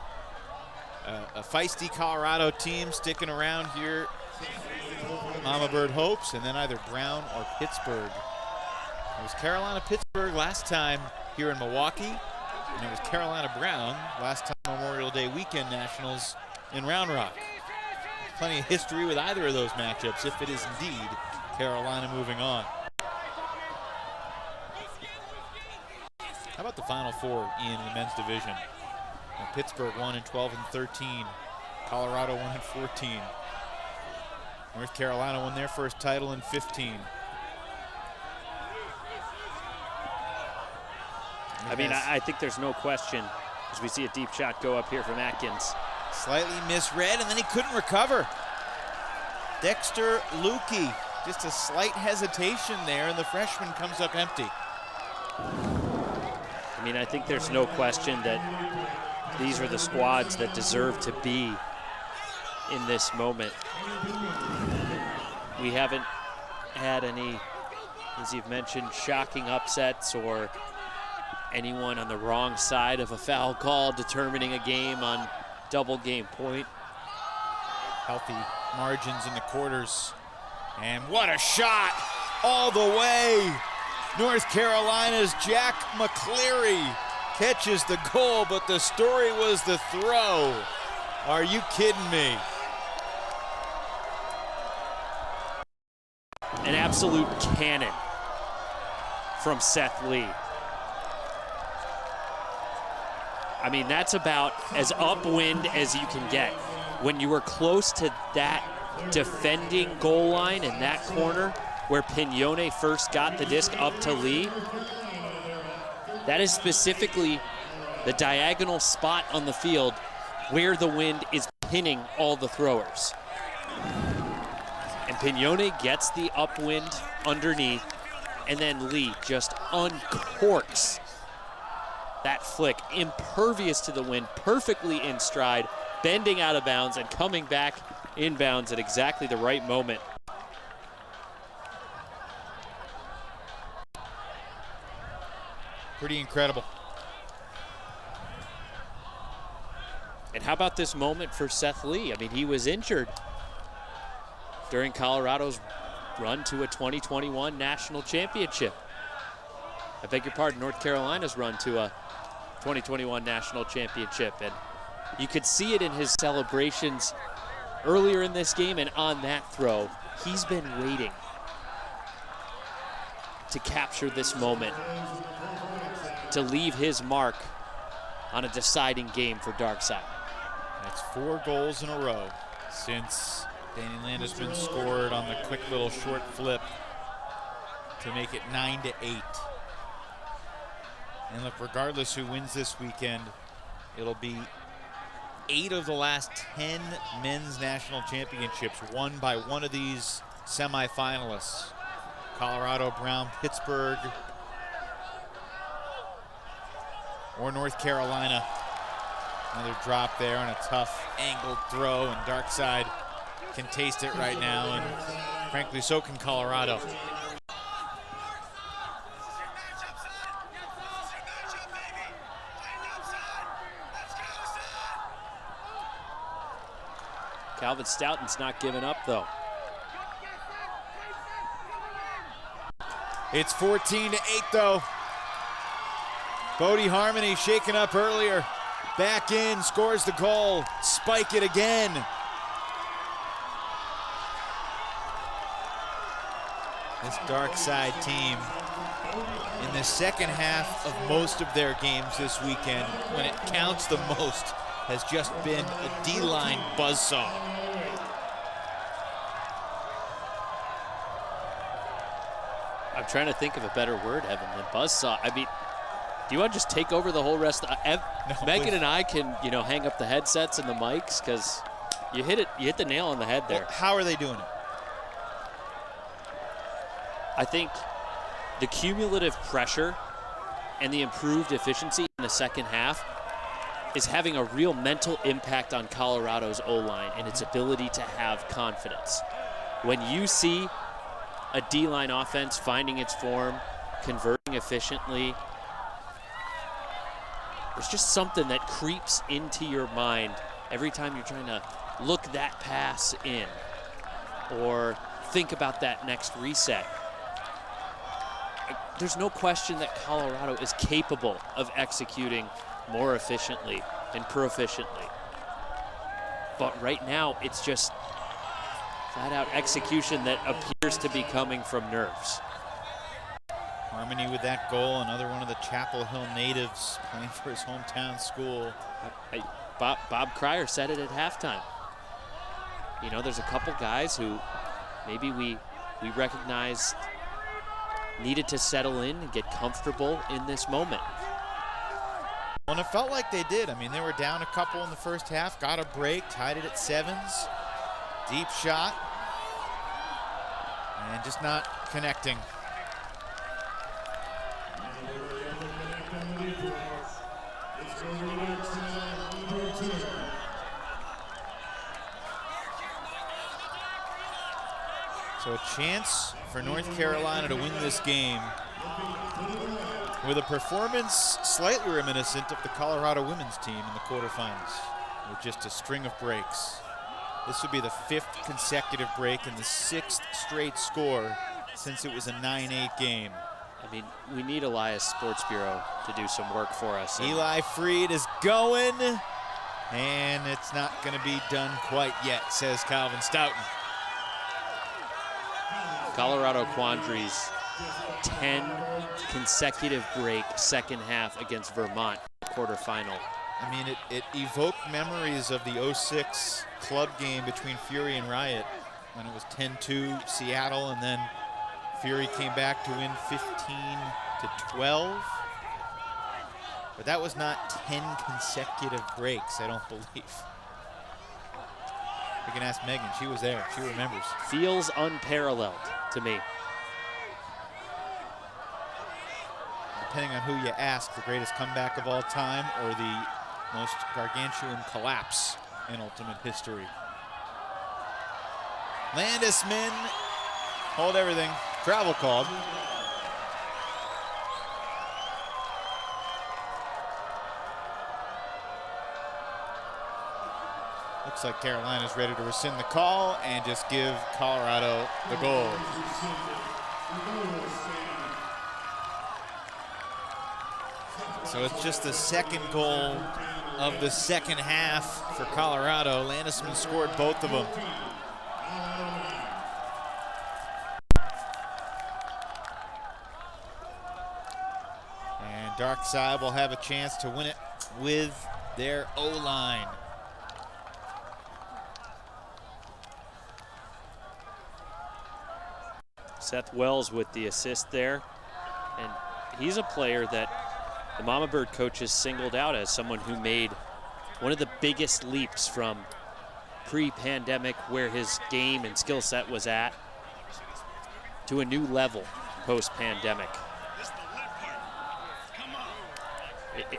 a feisty Colorado team sticking around here. Mama Bird hopes, and then either Brown or Pittsburgh. It was Carolina-Pittsburgh last time here in Milwaukee, and it was Carolina-Brown last time Memorial Day weekend Nationals in Round Rock. Plenty of history with either of those matchups, if it is indeed Carolina moving on. How about the Final Four, Ian, in the men's division? Now, Pittsburgh won in 12 and 13. Colorado won in 14. North Carolina won their first title in 15. I mean, I think there's no question as we see a deep shot go up here from Atkins. Slightly misread, and then he couldn't recover. Dexter Lukey, just a slight hesitation there, and the freshman comes up empty. I mean, I think there's no question that these are the squads that deserve to be in this moment. We haven't had any, as you've mentioned, shocking upsets or anyone on the wrong side of a foul call determining a game on double game point. Healthy margins in the quarters. And what a shot all the way. North Carolina's Jack McCleary catches the goal, but the story was the throw. Are you kidding me? An absolute cannon from Seth Lee. I mean, that's about as upwind as you can get. When you were close to that defending goal line in that corner where Pignone first got the disc up to Lee, that is specifically the diagonal spot on the field where the wind is pinning all the throwers. And Pignone gets the upwind underneath, and then Lee just uncorks that flick, impervious to the wind, perfectly in stride, bending out of bounds and coming back inbounds at exactly the right moment. Pretty incredible. And how about this moment for Seth Lee? I mean, he was injured during Colorado's run to a 2021 national championship. I beg your pardon, North Carolina's run to a 2021 national championship. And you could see it in his celebrations earlier in this game and on that throw. He's been waiting to capture this moment, to leave his mark on a deciding game for Darkside. That's 4 goals in a row since Danny Landisman scored on the quick little short flip to make it 9-8. And look, regardless who wins this weekend, it'll be 8 of the last 10 men's national championships won by one of these semifinalists. Colorado, Brown, Pittsburgh, or North Carolina. Another drop there on a tough angled throw, and Darkside can taste it right now, and frankly, so can Colorado. Calvin Stoughton's not giving up, though. It's 14-8, though. Bodie Harmony shaken up earlier. Back in, scores the goal. Spike it again. This Darkside team, in the second half of most of their games this weekend, when it counts the most, has just been a D-line buzzsaw. I'm trying to think of a better word, Evan, than buzzsaw. I mean, do you want to just take over the whole rest? Megan and I can, hang up the headsets and the mics, because you hit the nail on the head there. Well, how are they doing it? I think the cumulative pressure and the improved efficiency in the second half is having a real mental impact on Colorado's O-line and its ability to have confidence. When you see a D-line offense finding its form, converting efficiently, there's just something that creeps into your mind every time you're trying to look that pass in or think about that next reset. There's no question that Colorado is capable of executing more efficiently and proficiently. But right now, it's just flat-out execution that appears to be coming from nerves. Harmony with that goal, another one of the Chapel Hill natives playing for his hometown school. Bob Cryer said it at halftime. You know, there's a couple guys who maybe we recognized needed to settle in and get comfortable in this moment. Well, and it felt like they did. I mean, they were down a couple in the first half, got a break, tied it at 7s. Deep shot, and just not connecting. So a chance for North Carolina to win this game with a performance slightly reminiscent of the Colorado women's team in the quarterfinals with just a string of breaks. This would be the 5th consecutive break and the 6th straight score since it was a 9-8 game. I mean, we need Elias Sports Bureau to do some work for us. Eli Freed is going, and it's not going to be done quite yet, says Calvin Stoughton. Colorado Quandaries, 10 consecutive break second half against Vermont quarterfinal. I mean, it evoked memories of the 06 club game between Fury and Riot when it was 10-2 Seattle, and then Fury came back to win 15-12. But that was not 10 consecutive breaks, I don't believe. We can ask Megan, she was there, she remembers. Feels unparalleled to me. Depending on who you ask, the greatest comeback of all time or the most gargantuan collapse in Ultimate history. Landisman, hold everything, travel called. Looks like Carolina's ready to rescind the call and just give Colorado the goal. So it's just the second goal of the second half for Colorado. Landisman scored both of them. And Dark Side will have a chance to win it with their O-line. Seth Wells with the assist there. And he's a player that the Mama Bird coaches singled out as someone who made one of the biggest leaps from pre-pandemic, where his game and skill set was at, to a new level post-pandemic.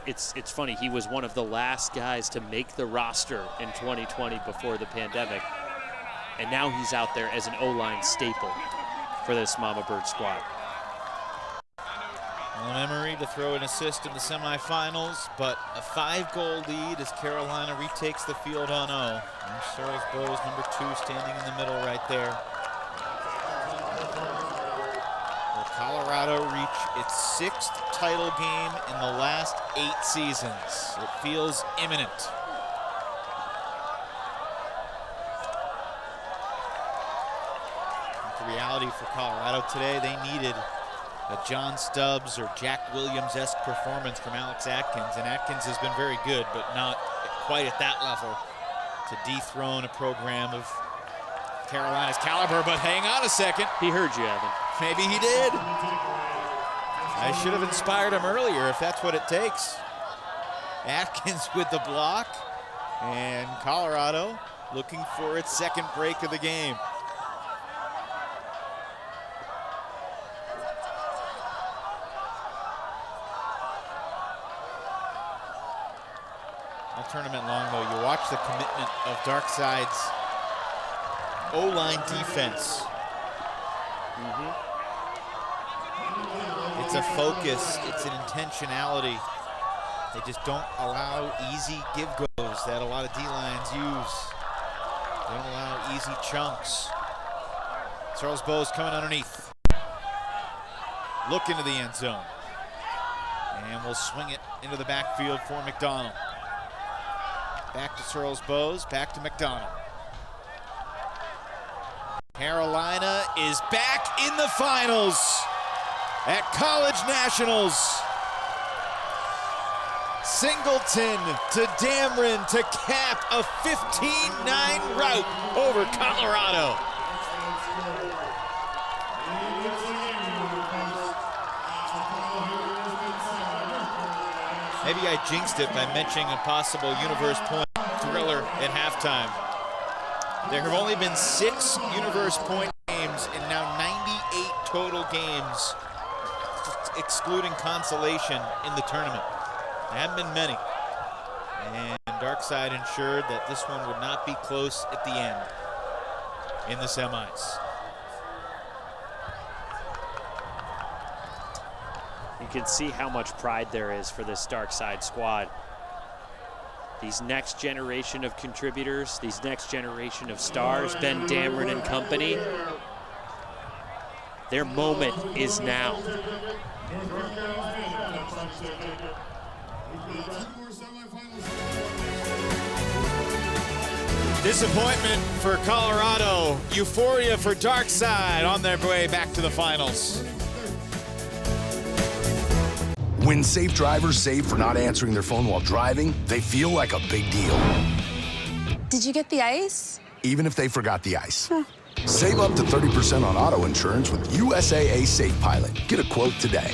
It's funny, he was one of the last guys to make the roster in 2020 before the pandemic, and now he's out there as an O-line staple for this Mama Bird squad. Alan Emery to throw an assist in the semifinals, but a 5-goal lead as Carolina retakes the field on O. And Searles Bowes, number 2, standing in the middle right there. Will Colorado reach its 6th title game in the last 8 seasons? It feels imminent. The reality for Colorado today, they needed a John Stubbs or Jack Williams-esque performance from Alex Atkins, and Atkins has been very good, but not quite at that level to dethrone a program of Carolina's caliber. But hang on a second. He heard you, Evan. Maybe he did. I should have inspired him earlier if that's what it takes. Atkins with the block, and Colorado looking for its 2nd break of the game. All tournament long, though, you watch the commitment of Darkside's O-line defense. It's a focus, it's an intentionality. They just don't allow easy give-goes that a lot of D-lines use. They don't allow easy chunks. Charles Bowes coming underneath. Look into the end zone. And we'll swing it into the backfield for McDonald. Back to Charles Bowes, back to McDonald. Carolina is back in the finals at College Nationals. Singleton to Dameron to cap a 15-9 rout over Colorado. Maybe I jinxed it by mentioning a possible Universe Point thriller at halftime. There have only been 6 Universe Point games in now 98 total games, excluding consolation in the tournament. There haven't been many. And Darkside ensured that this one would not be close at the end in the semis. You can see how much pride there is for this Darkside squad. These next generation of contributors, these next generation of stars, Ben Dameron and company, their moment is now. Disappointment for Colorado, euphoria for Darkside on their way back to the finals. When safe drivers save for not answering their phone while driving, they feel like a big deal. Did you get the ice? Even if they forgot the ice. Save up to 30% on auto insurance with USAA Safe Pilot. Get a quote today.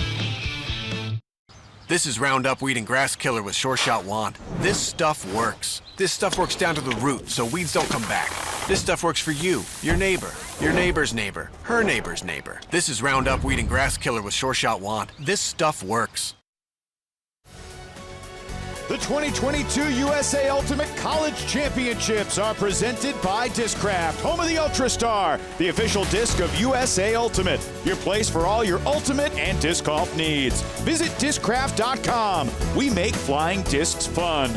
This is Roundup Weed and Grass Killer with Sure Shot Wand. This stuff works. This stuff works down to the root so weeds don't come back. This stuff works for you, your neighbor, your neighbor's neighbor, her neighbor's neighbor. This is Roundup Weed and Grass Killer with Sure Shot Wand. This stuff works. The 2022 USA Ultimate College Championships are presented by Discraft, home of the Ultra Star, the official disc of USA Ultimate, your place for all your ultimate and disc golf needs. Visit discraft.com. We make flying discs fun.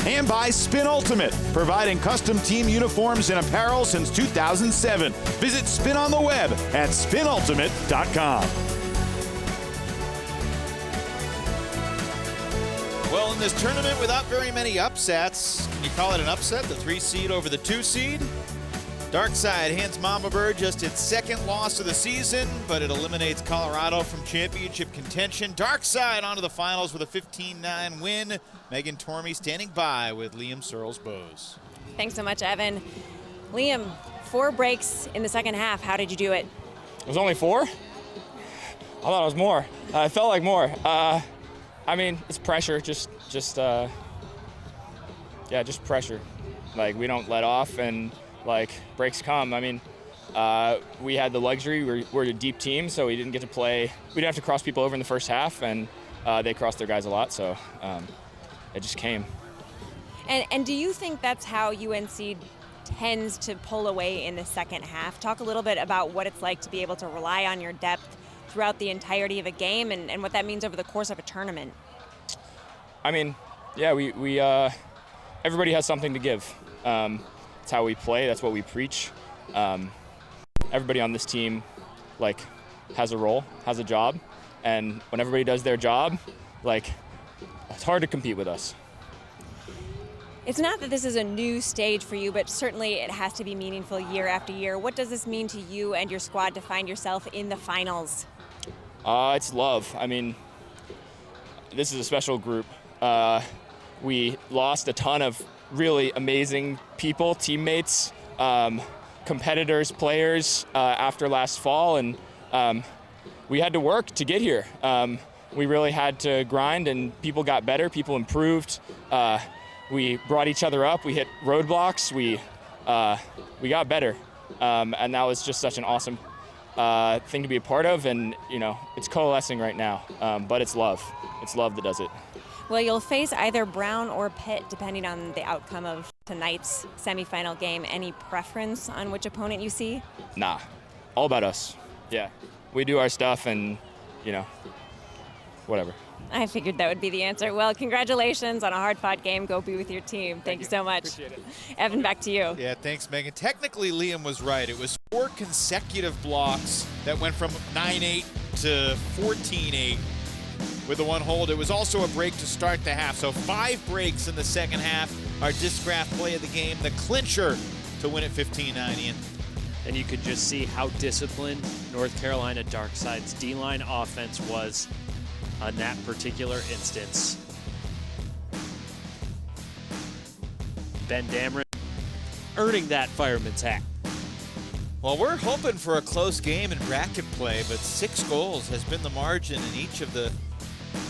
And by Spin Ultimate, providing custom team uniforms and apparel since 2007. Visit Spin on the web at spinultimate.com. Well, in this tournament without very many upsets, can you call it an upset? The 3 seed over the 2 seed? Darkside hands Mama Bird just its 2nd loss of the season, but it eliminates Colorado from championship contention. Darkside onto the finals with a 15-9 win. Megan Tormey standing by with Liam Searles-Bowes. Thanks so much, Evan. Liam, 4 breaks in the second half. How did you do it? It was only 4? I thought it was more. It felt like more. I mean, it's pressure, just pressure. Like, we don't let off, and like, breaks come. I mean, we had the luxury, we're a deep team, so we didn't get to play, we didn't have to cross people over in the first half, and they crossed their guys a lot, so it just came. And do you think that's how UNC tends to pull away in the second half? Talk a little bit about what it's like to be able to rely on your depth throughout the entirety of a game and what that means over the course of a tournament. I mean, yeah, we everybody has something to give. It's how we play, that's what we preach. Everybody on this team like has a role, has a job, and when everybody does their job, like, it's hard to compete with us. It's not that this is a new stage for you, but certainly it has to be meaningful year after year. What does this mean to you and your squad to find yourself in the finals? It's love. I mean, this is a special group. We lost a ton of really amazing people, teammates, competitors, players after last fall, and we had to work to get here. We really had to grind, and people got better, people improved. We brought each other up, we hit roadblocks, we got better, and that was just such an awesome thing to be a part of, and you know, it's coalescing right now, but it's love that does it. Well, you'll face either Brown or Pitt, depending on the outcome of tonight's semifinal game. Any preference on which opponent you see? Nah, all about us. Yeah, we do our stuff and, whatever. I figured that would be the answer. Well, congratulations on a hard-fought game. Go be with your team. Thank you so much. Appreciate it. Evan, back to you. Yeah, thanks, Megan. Technically, Liam was right. It was 4 consecutive blocks that went from 9-8 to 14-8 with the 1 hold. It was also a break to start the half. So 5 breaks in the second half. Our Discraft play of the game, the clincher to win at 15-9, Ian. And you could just see how disciplined North Carolina Darkside's D-line offense was on that particular instance. Ben Dameron earning that fireman's hat. Well, we're hoping for a close game in bracket play, but 6 goals has been the margin in each of the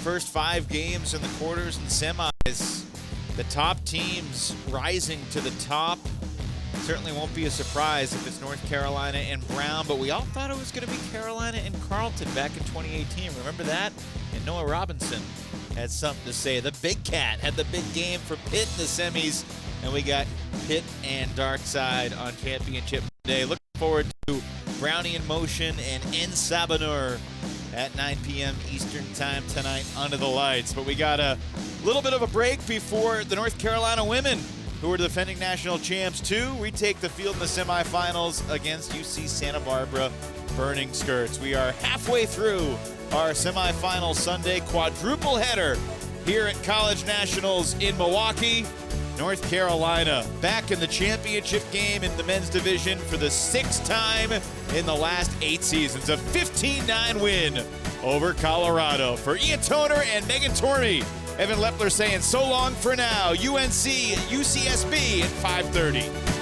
first 5 games in the quarters and semis. The top teams rising to the top. Certainly won't be a surprise if it's North Carolina and Brown, but we all thought it was going to be Carolina and Carleton back in 2018. Remember that? And Noah Robinson had something to say. The Big Cat had the big game for Pitt in the semis, and we got Pitt and Darkside on Championship Day. Looking forward to Brownie in Motion and En Sabanur at 9 p.m. Eastern Time tonight under the lights. But we got a little bit of a break before the North Carolina women, who are defending national champs too, retake the field in the semifinals against UC Santa Barbara Burning Skirts. We are halfway through our semifinal Sunday quadruple header here at College Nationals in Milwaukee. North Carolina back in the championship game in the men's division for the 6th time in the last 8 seasons. A 15-9 win over Colorado. For Ian Toner and Megan Tormey, Evan Lepler saying so long for now. UNC, UCSB at 5:30.